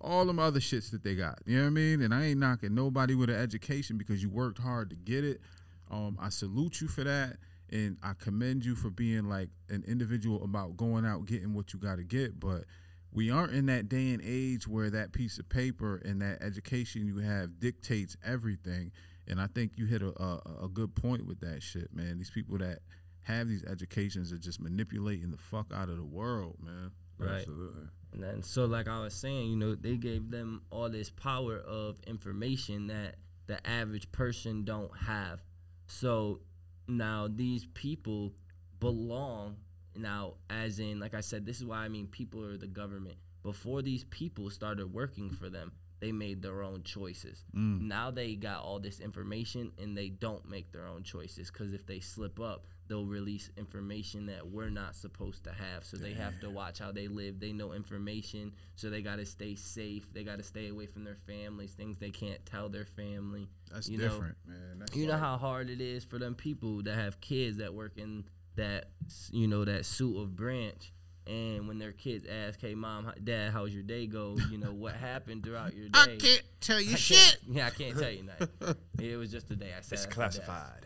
all them other shits that they got. You know what I mean? And I ain't knocking nobody with an education because you worked hard to get it. I salute you for that. And I commend you for being like an individual about going out getting what you got to get. But we aren't in that day and age where that piece of paper and that education you have dictates everything. And I think you hit a good point with that shit, man. These people that have these educations are just manipulating the fuck out of the world, man. Right. Absolutely. And then, so like I was saying, you know, they gave them all this power of information that the average person don't have. So now these people belong. Now, as in, like I said, this is why I mean people are the government. Before these people started working for them, they made their own choices. Now they got all this information and they don't make their own choices, because if they slip up, they'll release information that we're not supposed to have. So they have to watch how they live. They know information, so they got to stay safe. They got to stay away from their families, things they can't tell their family. That's different, man. That's you know how hard it is for them people that have kids that work in that, you know, that suit of branch, and when their kids ask, hey mom, dad, how's your day go, you know, what happened throughout your day, I can't tell you shit. I can't tell you nothing. It was just a day. I said It's classified.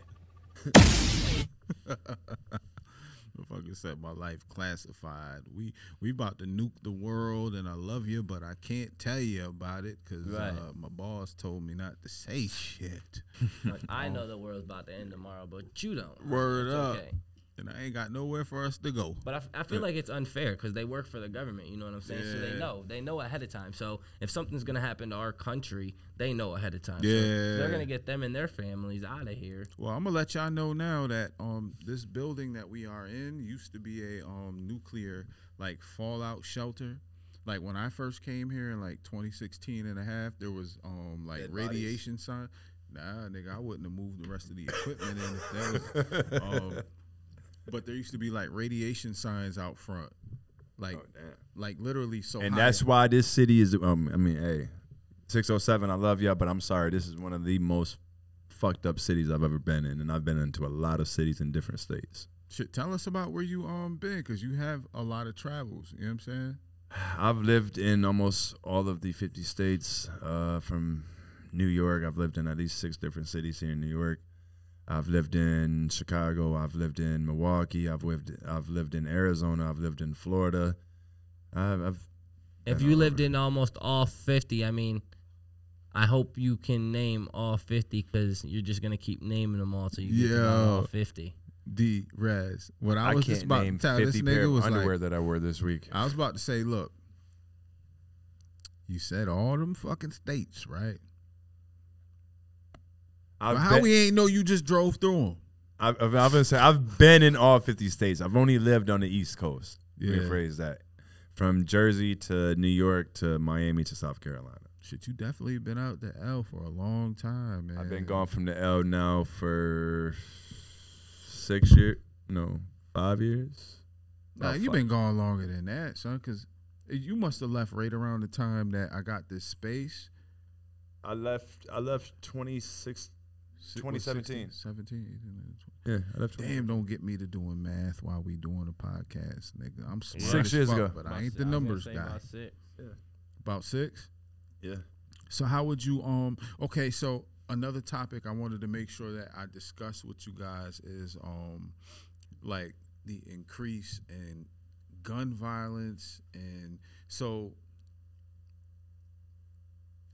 Motherfucker said my life classified. We about to nuke the world, and I love you, but I can't tell you about it because my boss told me not to say shit. Like, I know the world's about to end tomorrow, but you don't. Word It's up. okay. And I ain't got nowhere for us to go. But I feel like it's unfair because they work for the government. You know what I'm saying? Yeah. So they know ahead of time. So if something's gonna happen to our country, they know ahead of time. Yeah. So they're gonna get them and their families out of here. Well, I'm gonna let y'all know now that this building that we are in used to be a nuclear like fallout shelter. Like when I first came here in like 2016 and a half, there was like Dead radiation sign. Nah, nigga, I wouldn't have moved the rest of the equipment in if that was. But there used to be like radiation signs out front, like like literally so. And high. that's why this city is. I mean, hey, 607. I love y'all, but I'm sorry. This is one of the most fucked up cities I've ever been in, and I've been into a lot of cities in different states. Shit, tell us about where you been, because you have a lot of travels. You know what I'm saying? I've lived in almost all of the 50 states. From New York, I've lived in at least 6 different cities here in New York. I've lived in Chicago. I've lived in Milwaukee. I've lived in Arizona. I've lived in Florida. If you lived in almost all 50, I mean, I hope you can name all 50 because you're just gonna keep naming them all till you get to all 50. D Rezz. What I was can't just about name to tell 50 this pair nigga of was underwear like, that I wore this week. I was about to say, look, you said all them fucking states, right? How we ain't know you just drove through them? I've been in all 50 states. I've only lived on the East Coast. Yeah. Rephrase that. From Jersey to New York to Miami to South Carolina. Shit, you definitely been out the L for a long time, man. I've been gone from the L now for 6 years. No, 5 years. Nah, you been gone longer than that, son, because you must have left right around the time that I got this space. I left 2017. 17. Yeah, I left. Damn, don't get me to doing math while we doing a podcast, nigga. I'm smart 6 as years fuck, ago. but I ain't the numbers guy. About 6. Yeah. About 6? Yeah. So how would you okay, so another topic I wanted to make sure that I discuss with you guys is like the increase in gun violence. And so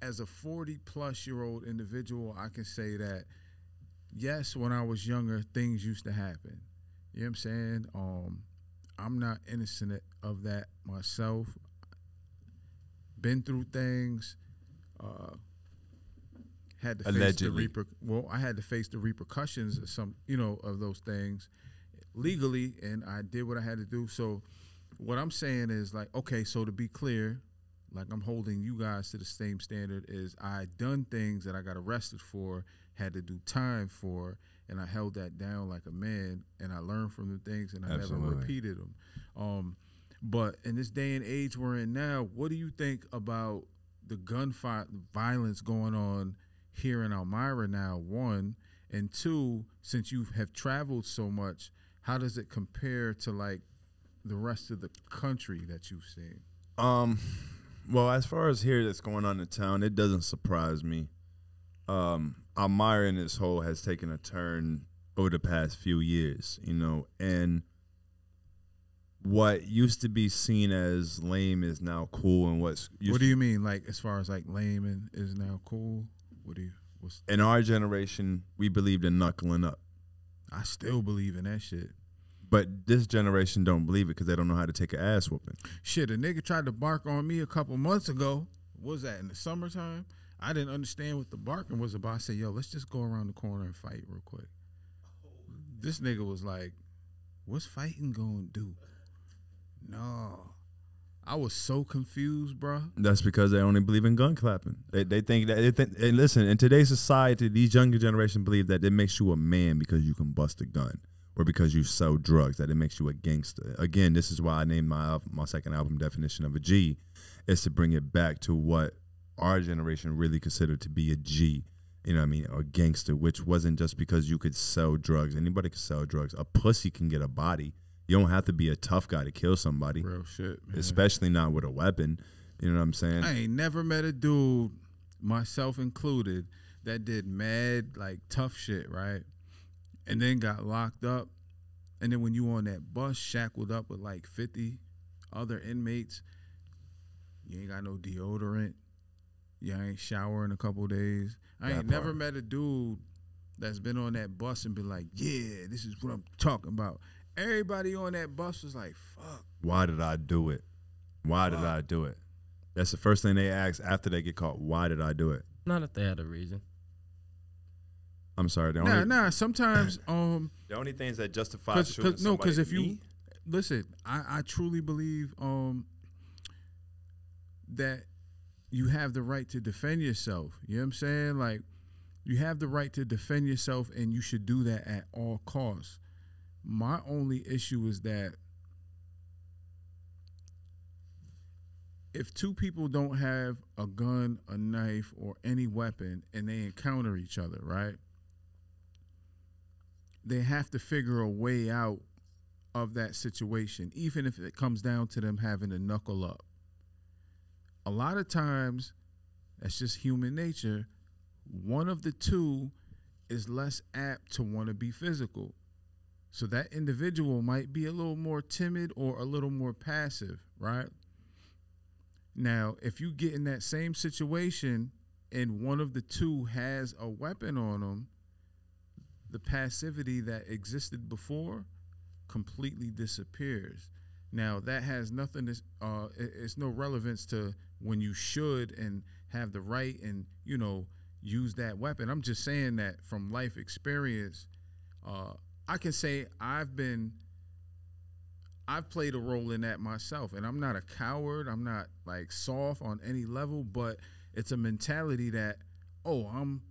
as a 40-plus-year-old individual, I can say that yes, when I was younger, things used to happen. You know what I'm saying? I'm not innocent of that myself. Been through things. Had to Allegedly. face I had to face the repercussions of some, of those things legally, and I did what I had to do. So what I'm saying is, like, okay, so to be clear, like, I'm holding you guys to the same standard as I done things that I got arrested for, had to do time for, and I held that down like a man, and I learned from the things, and I never repeated them. But in this day and age we're in now, what do you think about the gun violence going on here in Elmira now, 1, and 2, since you have traveled so much, how does it compare to like the rest of the country that you've seen? Well, as far as here that's going on in town, it doesn't surprise me. Elmira in its whole has taken a turn over the past few years, and what used to be seen as lame is now cool, and what do you mean, like, as far as like lame and is now cool? In our generation, we believed in knuckling up. I still believe in that shit. But this generation don't believe it because they don't know how to take an ass whooping. Shit, a nigga tried to bark on me a couple months ago. What was that, in the summertime? I didn't understand what the barking was about. I said, yo, let's just go around the corner and fight real quick. This nigga was like, what's fighting gonna do? No. I was so confused, bro. That's because they only believe in gun clapping. They think that, and listen, in today's society, these younger generation believe that it makes you a man because you can bust a gun, or because you sell drugs, that it makes you a gangster. Again, this is why I named my second album Definition of a G, is to bring it back to what our generation really considered to be a G, a gangster, which wasn't just because you could sell drugs. Anybody could sell drugs. A pussy can get a body. You don't have to be a tough guy to kill somebody. Real shit, man. Especially not with a weapon. You know what I'm saying? I ain't never met a dude, myself included, that did mad, like, tough shit, right? And then got locked up And then when you on that bus shackled up with like 50 other inmates, you ain't got no deodorant. You ain't showering a couple days. I ain't never met a dude that's been on that bus and been like, yeah, this is what I'm talking about. Everybody on that bus was like, fuck. Why did I do it? Why did I do it? That's the first thing they ask after they get caught. Why did I do it? Not if they had a reason. I'm sorry. Sometimes the only things that justify shooting somebody. Because if you listen, I truly believe that you have the right to defend yourself. You know what I'm saying? Like, you have the right to defend yourself, and you should do that at all costs. My only issue is that if two people don't have a gun, a knife, or any weapon, and they encounter each other, right? They have to figure a way out of that situation, even if it comes down to them having to knuckle up. A lot of times, that's just human nature. One of the two is less apt to want to be physical. So that individual might be a little more timid or a little more passive, right? Now, if you get in that same situation and one of the two has a weapon on them, the passivity that existed before completely disappears. Now, that has nothing to, it's no relevance to when you should and have the right and, you know, use that weapon. I'm just saying that from life experience, I can say I've played a role in that myself, and I'm not a coward. I'm not like soft on any level, but it's a mentality that, oh, I'm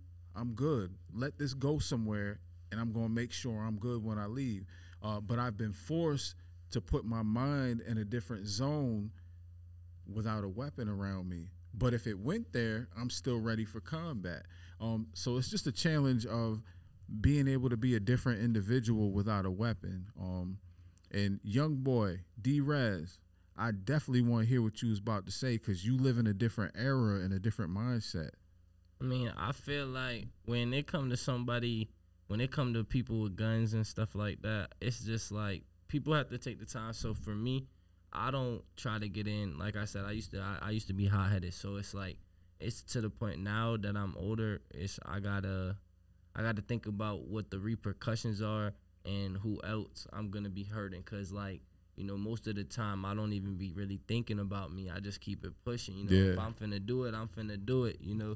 good. Let this go somewhere, and I'm gonna make sure I'm good when I leave. But I've been forced to put my mind in a different zone without a weapon around me. But if it went there, I'm still ready for combat. So it's just a challenge of being able to be a different individual without a weapon. And young boy, D Rezz, I definitely want to hear what you was about to say, because you live in a different era and a different mindset. I mean, I feel like when it come to people with guns and stuff like that, it's just like people have to take the time. So for me, I don't try to get in. Like I said, I used to be hot-headed. So it's like, it's to the point now that I'm older, I gotta think about what the repercussions are and who else I'm gonna be hurting. Cause like, you know, most of the time I don't even be really thinking about me. I just keep it pushing. You know, if I'm finna do it, I'm finna do it. You know,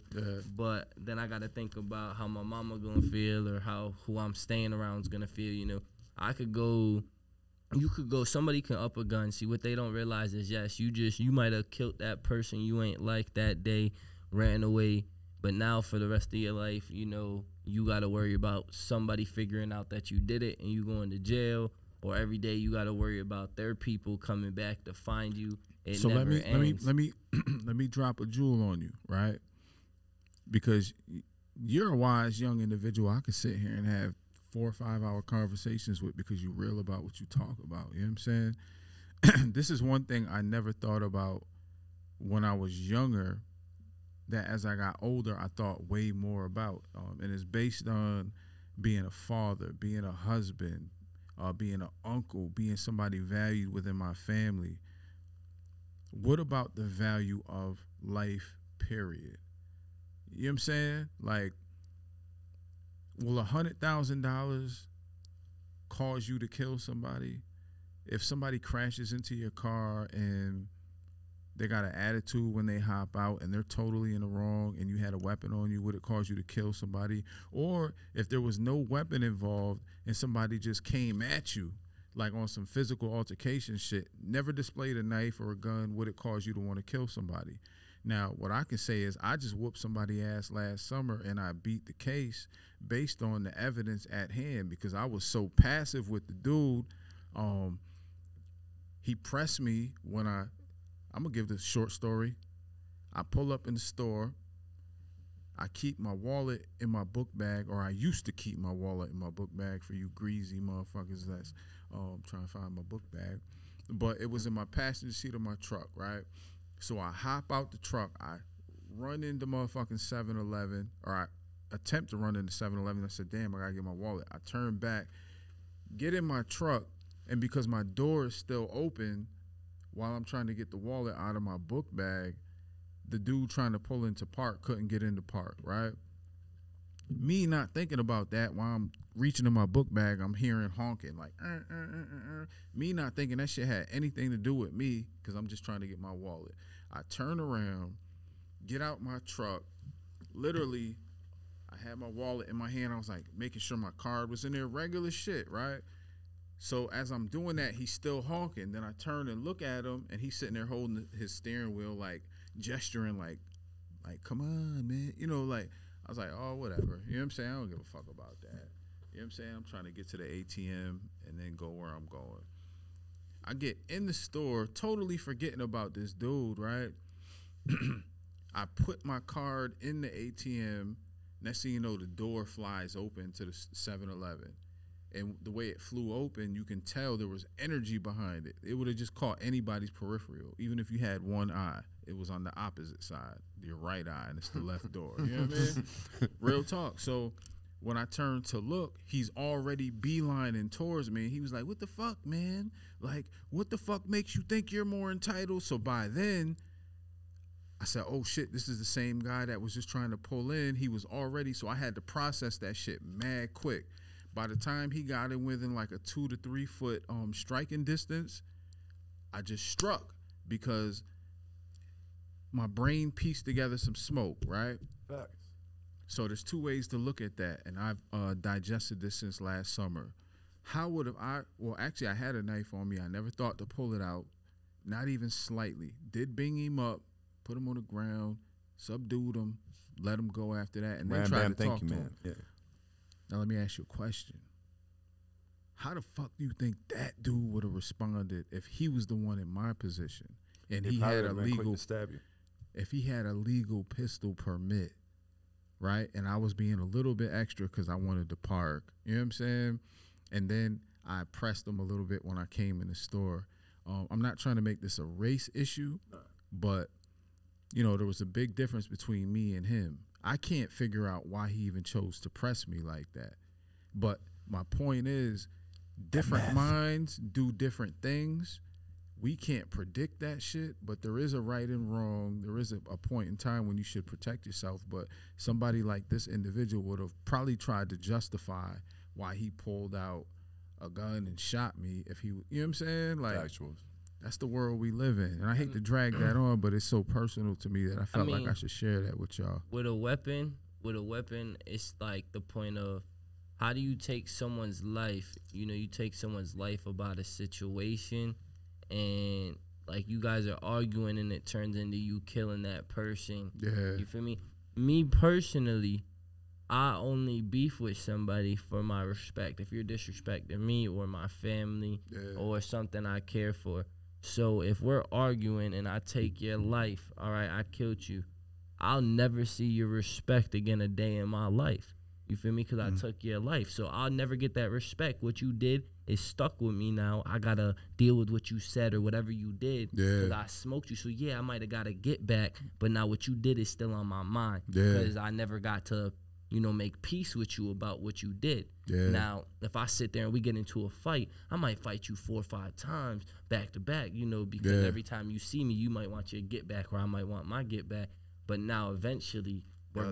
but then I gotta think about how my mama gonna feel or who I'm staying around is gonna feel. You know, you could go. Somebody can up a gun. See, what they don't realize is, yes, you might have killed that person you ain't like that day, ran away. But now for the rest of your life, you know, you got to worry about somebody figuring out that you did it and you going to jail. Or every day you got to worry about their people coming back to find you. So let me drop a jewel on you, right? Because you're a wise young individual I could sit here and have 4 or 5 hour conversations with, because you're real about what you talk about. You know what I'm saying? This is one thing I never thought about when I was younger, that as I got older, I thought way more about. And it's based on being a father, being a husband, being an uncle, being somebody valued within my family. What about the value of life, period? You know what I'm saying? Like, will $100,000 cause you to kill somebody? If somebody crashes into your car and they got an attitude when they hop out and they're totally in the wrong and you had a weapon on you, would it cause you to kill somebody? Or if there was no weapon involved and somebody just came at you, like on some physical altercation shit, never displayed a knife or a gun, would it cause you to want to kill somebody? Now, what I can say is I just whooped somebody's ass last summer and I beat the case based on the evidence at hand, because I was so passive with the dude. He pressed me when I'm going to give this short story. I pull up in the store. I keep my wallet in my book bag, or I used to keep my wallet in my book bag, for you greasy motherfuckers that's trying to find my book bag. But it was in my passenger seat of my truck, right? So I hop out the truck. I run into motherfucking 7-Eleven, or I attempt to run into 7-Eleven. I said, damn, I got to get my wallet. I turn back. get in my truck, and because my door is still open while I'm trying to get the wallet out of my book bag, the dude trying to pull into park couldn't get into park, right? Me not thinking about that while I'm reaching in my book bag, I'm hearing honking like, me not thinking that shit had anything to do with me because I'm just trying to get my wallet. I turn around, get out my truck. Literally, I had my wallet in my hand. I was like making sure my card was in there, regular shit, right? So as I'm doing that, he's still honking. Then I turn and look at him, and he's sitting there holding his steering wheel, like gesturing, like, come on, man. You know, like, I was like, oh, whatever. You know what I'm saying? I don't give a fuck about that. You know what I'm saying? I'm trying to get to the ATM and then go where I'm going. I get in the store, totally forgetting about this dude, right? I put my card in the ATM. Next thing you know, the door flies open to the 7-Eleven. And the way it flew open, you can tell there was energy behind it. It would have just caught anybody's peripheral, even if you had one eye. It was on the opposite side, your right eye, and it's the left door. You know what I mean? Real talk. So when I turned to look, he's already beelining towards me. He was like, what the fuck, man? Like, what the fuck makes you think you're more entitled? So by then, I said, oh shit, this is the same guy that was just trying to pull in. He was already, so I had to process that shit mad quick. By the time he got in within like a 2 to 3 foot striking distance, I just struck because my brain pieced together some smoke, right? Facts. So there's 2 ways to look at that, and I've digested this since last summer. How would have well, actually, I had a knife on me. I never thought to pull it out, not even slightly. Did bing him up, put him on the ground, subdued him, let him go after that, and then tried to talk to him. Yeah. Now let me ask you a question. How the fuck do you think that dude would have responded if he was the one in my position and he had a legal stab you? If he had a legal pistol permit, right? And I was being a little bit extra because I wanted to park. You know what I'm saying? And then I pressed him a little bit when I came in the store. I'm not trying to make this a race issue, but you know, there was a big difference between me and him. I can't figure out why he even chose to press me like that. But my point is, different minds do different things. We can't predict that shit, but there is a right and wrong. There is a point in time when you should protect yourself. But somebody like this individual would have probably tried to justify why he pulled out a gun and shot me if he, you know what I'm saying? Like, Actuals. That's the world we live in. And I hate to drag that on, but it's so personal to me that I felt like I should share that with y'all. With a weapon, it's like the point of how do you take someone's life? You know, you take someone's life about a situation and like you guys are arguing and it turns into you killing that person. Yeah. You feel me? Me personally, I only beef with somebody for my respect. If you're disrespecting me or my family or something I care for. So if we're arguing and I take your life, all right, I killed you, I'll never see your respect again a day in my life. You feel me? Because I took your life. So I'll never get that respect. What you did is stuck with me now. I got to deal with what you said or whatever you did because I smoked you. So, yeah, I might have got to get back, but now what you did is still on my mind because I never got to, you know, make peace with you about what you did. Now, if I sit there and we get into a fight, I might fight you 4 or 5 times back to back, you know, because every time you see me, you might want your get back or I might want my get back. But now eventually we're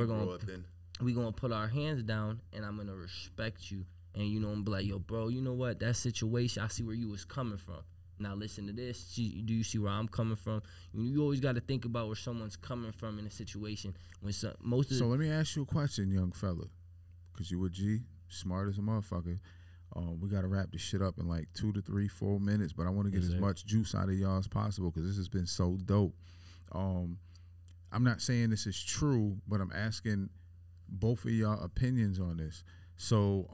gonna put our hands down and I'm gonna respect you. And you know, I'm be like, yo, bro, you know what? That situation, I see where you was coming from. Now listen to this. Do you see where I'm coming from? You always got to think about where someone's coming from in a situation. When so let me ask you a question, young fella, because you a G, smart as a motherfucker. We got to wrap this shit up in like 2 to 3, 4 minutes, but I want to get as much juice out of y'all as possible because this has been so dope. I'm not saying this is true, but I'm asking both of y'all opinions on this. So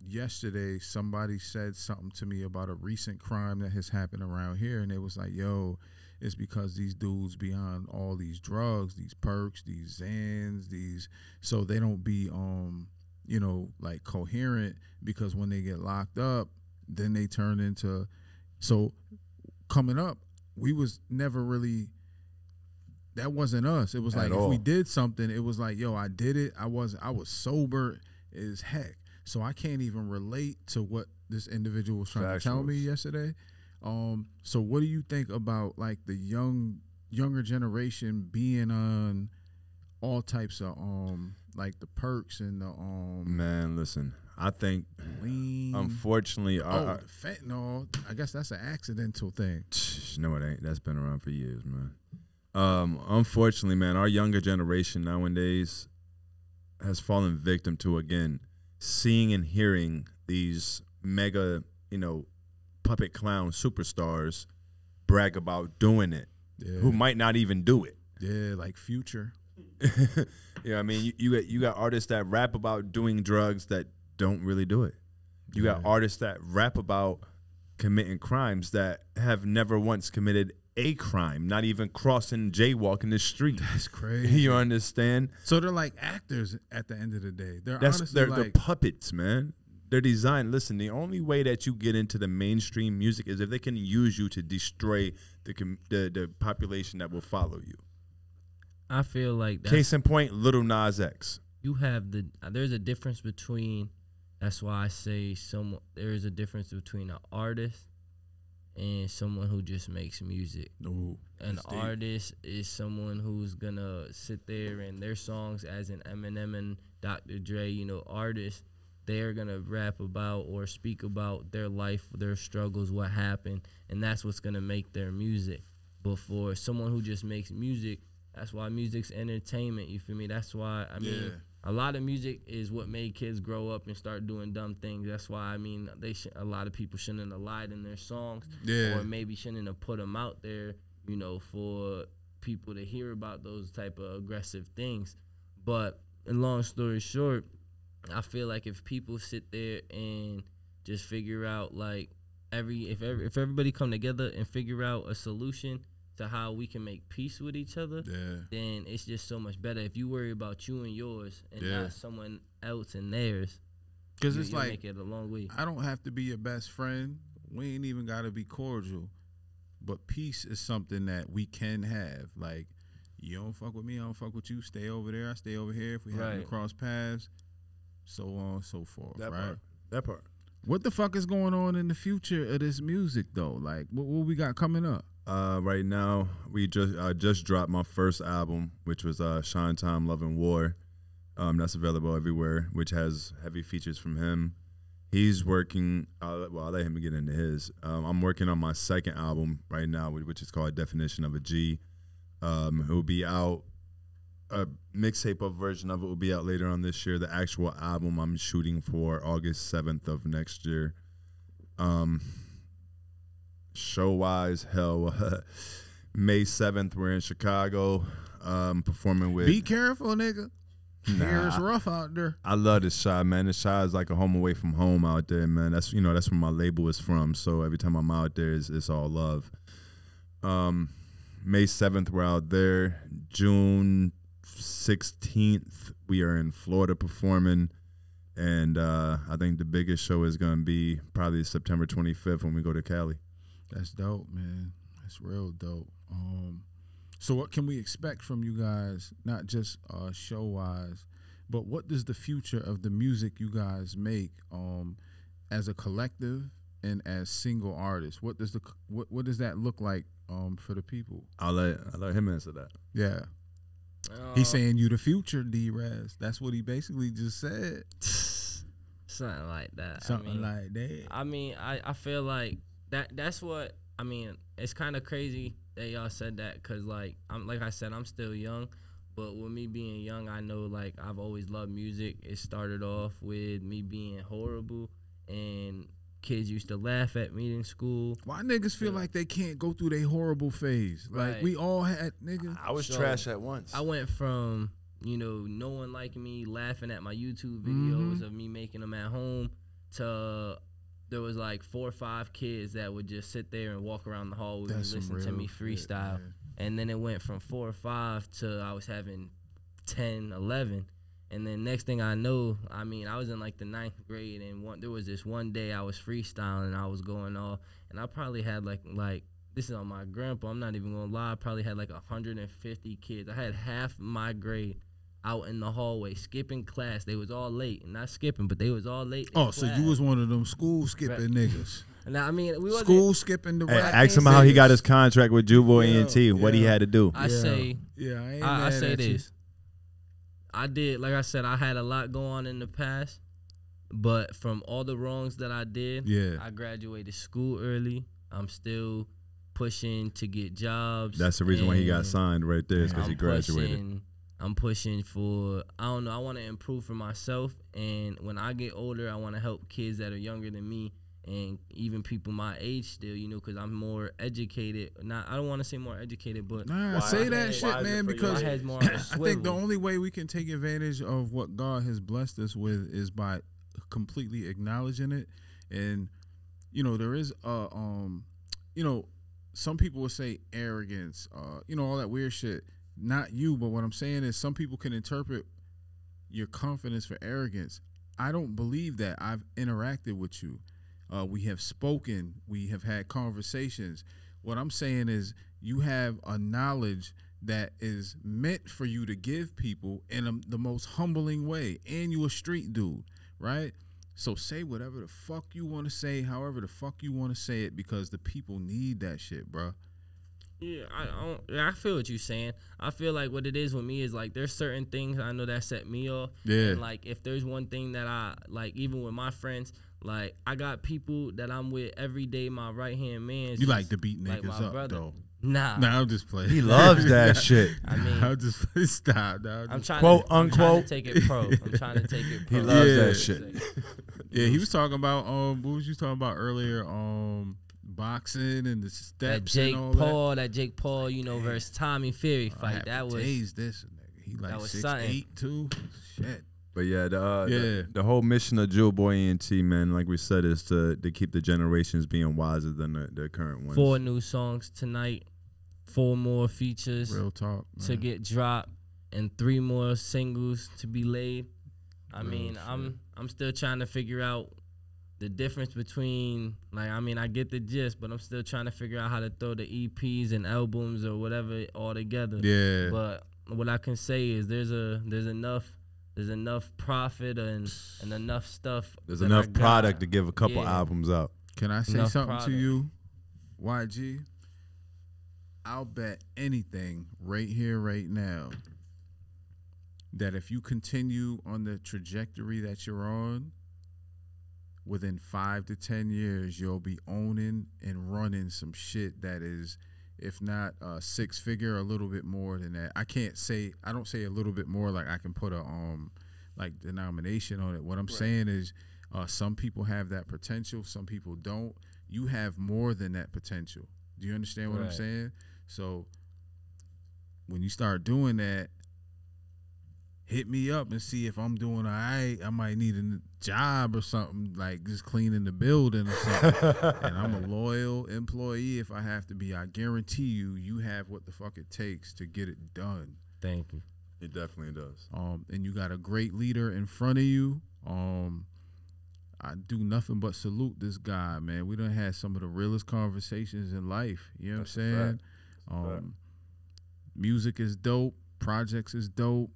yesterday somebody said something to me about a recent crime that has happened around here, and it was like, yo, it's because these dudes be on all these drugs, these perks, these Xans, so they don't be you know, like coherent, because when they get locked up, then they turn into, so coming up, we was never really, that wasn't us. It was like if we did something, it was like, yo, I did it. I was sober as heck. so I can't even relate to what this individual was trying to tell me yesterday. So what do you think about like the younger generation being on all types of like the perks and the Man, listen, I think lean. unfortunately the fentanyl, I guess that's an accidental thing. No, it ain't. That's been around for years, man. Unfortunately, man, our younger generation nowadays has fallen victim to, again, seeing and hearing these mega, puppet clown superstars brag about doing it, who might not even do it. Yeah, like Future. I mean, you got artists that rap about doing drugs that don't really do it. You got artists that rap about committing crimes that have never once committed a crime, not even crossing jaywalking the street. That's crazy. You understand? So they're like actors at the end of the day. They're puppets, man. They're designed. Listen, the only way that you get into the mainstream music is if they can use you to destroy the population that will follow you. I feel like that's, case in point, Lil Nas X. You have there's a difference between. That's why I say there is a difference between an artist and someone who just makes music. Ooh, an artist is someone who's gonna sit there and their songs, as in Eminem and Dr. Dre, artists, they're gonna rap about or speak about their life, their struggles, what happened, and that's what's gonna make their music. But for someone who just makes music, that's why music's entertainment, you feel me? That's why, I mean, a lot of music is what made kids grow up and start doing dumb things. That's why, I mean, a lot of people shouldn't have lied in their songs, or maybe shouldn't have put them out there, for people to hear about those type of aggressive things. But in long story short, I feel like if people sit there and just figure out, like, if everybody come together and figure out a solution to how we can make peace with each other, then it's just so much better. If you worry about you and yours and not someone else and theirs, because it's like, make it a long way. I don't have to be your best friend. We ain't even got to be cordial. But peace is something that we can have. Like, you don't fuck with me, I don't fuck with you. Stay over there, I stay over here. If we happen to cross paths, so on and so forth. That part. What the fuck is going on in the future of this music, though? Like, what we got coming up? Right now, I just dropped my first album, which was Shine Time, Love and War. That's available everywhere, which has heavy features from him. He's working, I'll let him get into his. I'm working on my second album right now, which is called Definition of a G. It will be out, a mixtape of version of it will be out later on this year. The actual album I'm shooting for August 7th of next year. Show-wise, hell, May 7th, we're in Chicago, performing with... Be careful, nigga. Nah, it's rough out there. I love this Chi, man. This Chi is like a home away from home out there, man. That's that's where my label is from. So every time I'm out there, it's all love. May 7th, we're out there. June 16th, we are in Florida performing. And I think the biggest show is going to be probably September 25th when we go to Cali. That's dope, man. That's real dope. So what can we expect from you guys, not just show-wise, but what does the future of the music you guys make as a collective and as single artists? What does that look like for the people? I'll let him answer that. Yeah. He's saying you the future, D Rezz. That's what he basically just said. Something like that. Something like that. I mean, I feel like that's what, I mean, it's kind of crazy that y'all said that, because like I said, I'm still young, but with me being young, I know like I've always loved music. It started off with me being horrible, and kids used to laugh at me in school. Why niggas feel like they can't go through their horrible phase? Like we all had, nigga. I was trash at once. I went from, no one liking me, laughing at my YouTube videos of me making them at home, to there was like 4 or 5 kids that would just sit there and walk around the hall with me, listen to me freestyle. And then it went from 4 or 5 to I was having 10, 11. And then next thing I know, I mean, I was in like the 9th grade, and there was this one day I was freestyling, and I was going off, and I probably had like this is on my grandpa, I'm not even gonna lie, I probably had like 150 kids. I had half my grade out in the hallway, skipping class. They was all late. Not skipping, but they was all late. Oh, so you was one of them school skipping niggas. Now, I mean, we wasn't school skipping the rap. Ask him how he got his contract with Juboy ENT, what he had to do. I say this. this. I did, like I said, I had a lot going on in the past, but from all the wrongs that I did, I graduated school early. I'm still pushing to get jobs. That's the reason why he got signed right there, is because he graduated. I'm pushing for, I don't know, I want to improve for myself, and when I get older, I want to help kids that are younger than me, and even people my age still, you know, because I'm more educated. I don't want to say more educated, but say that shit, man, because I think the only way we can take advantage of what God has blessed us with is by completely acknowledging it. And you know, there is you know, some people would say arrogance, you know, all that weird shit. Not you, but what I'm saying is some people can interpret your confidence for arrogance. I don't believe that. I've interacted with you. We have spoken. We have had conversations. What I'm saying is you have a knowledge that is meant for you to give people in the most humbling way. And you a street dude, right? So say whatever the fuck you want to say, however the fuck you want to say it, because the people need that shit, bro. Yeah, I feel what you're saying. I feel like what it is with me is like there's certain things I know that set me off. Yeah. And like if there's one thing that I like, even with my friends, like I got people that I'm with every day. My right hand man. You like to beat like niggas up brother. though. Nah, I'm just playing. He loves that shit. I mean, I'm just stop. I'm trying quote to, unquote. I'm trying to take it pro. I'm trying to take it pro. He loves that shit. Yeah, he was talking about what was you talking about earlier? Boxing and the steps. That Jake Paul, you know, versus Tommy Fury fight. That was this nigga. He like 6'8" too. Shit. But yeah, the whole mission of Juboy ENT, man, like we said, is to keep the generations being wiser than the current ones. 4 new songs tonight, 4 more features. Real talk, man. To get dropped, and 3 more singles to be laid. I mean, I'm still trying to figure out the difference between, like, I mean, I get the gist, but I'm still trying to figure out how to throw the EPs and albums or whatever all together. Yeah. But what I can say is there's enough profit and enough stuff. There's enough product to give a couple albums out. Can I say something to you, YG? I'll bet anything right here, right now, that if you continue on the trajectory that you're on, within 5 to 10 years, you'll be owning and running some shit that is, if not 6-figure, a little bit more than that. I don't say a little bit more like I can put a like denomination on it. What I'm saying is some people have that potential, some people don't. You have more than that potential. Do you understand what I'm saying? So when you start doing that, hit me up and see if I'm doing all right. I might need a job or something, like just cleaning the building or something. And I'm a loyal employee if I have to be. I guarantee you have what the fuck it takes to get it done. Thank you. It definitely does. And you got a great leader in front of you. I do nothing but salute this guy, man. We done had some of the realest conversations in life. You know what I'm saying? Music is dope. Projects is dope.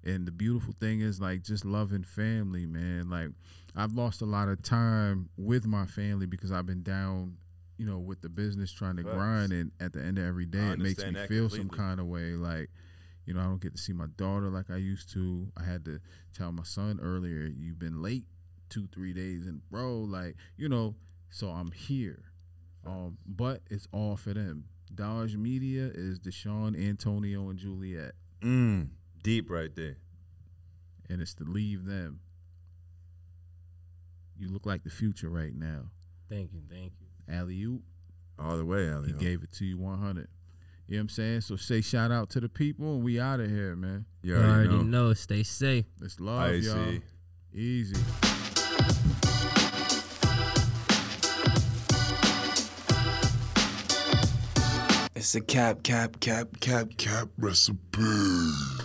And the beautiful thing is, like, just loving family, man. Like, I've lost a lot of time with my family because I've been down, you know, with the business trying to grind. And at the end of every day, it makes me feel some kind of way. Like, you know, I don't get to see my daughter like I used to. I had to tell my son earlier, you've been late 2-3 days in a row. Like, you know, so I'm here. But it's all for them. Dodge Media is Deshaun, Antonio, and Juliet. Deep right there. And it's to leave them. You look like the future right now. Thank you. Alley-oop. All the way, alley-oop. He gave it to you 100. You know what I'm saying? So say shout out to the people and we out of here, man. You already know. Stay safe. It's love, y'all. Easy. It's a cap recipe.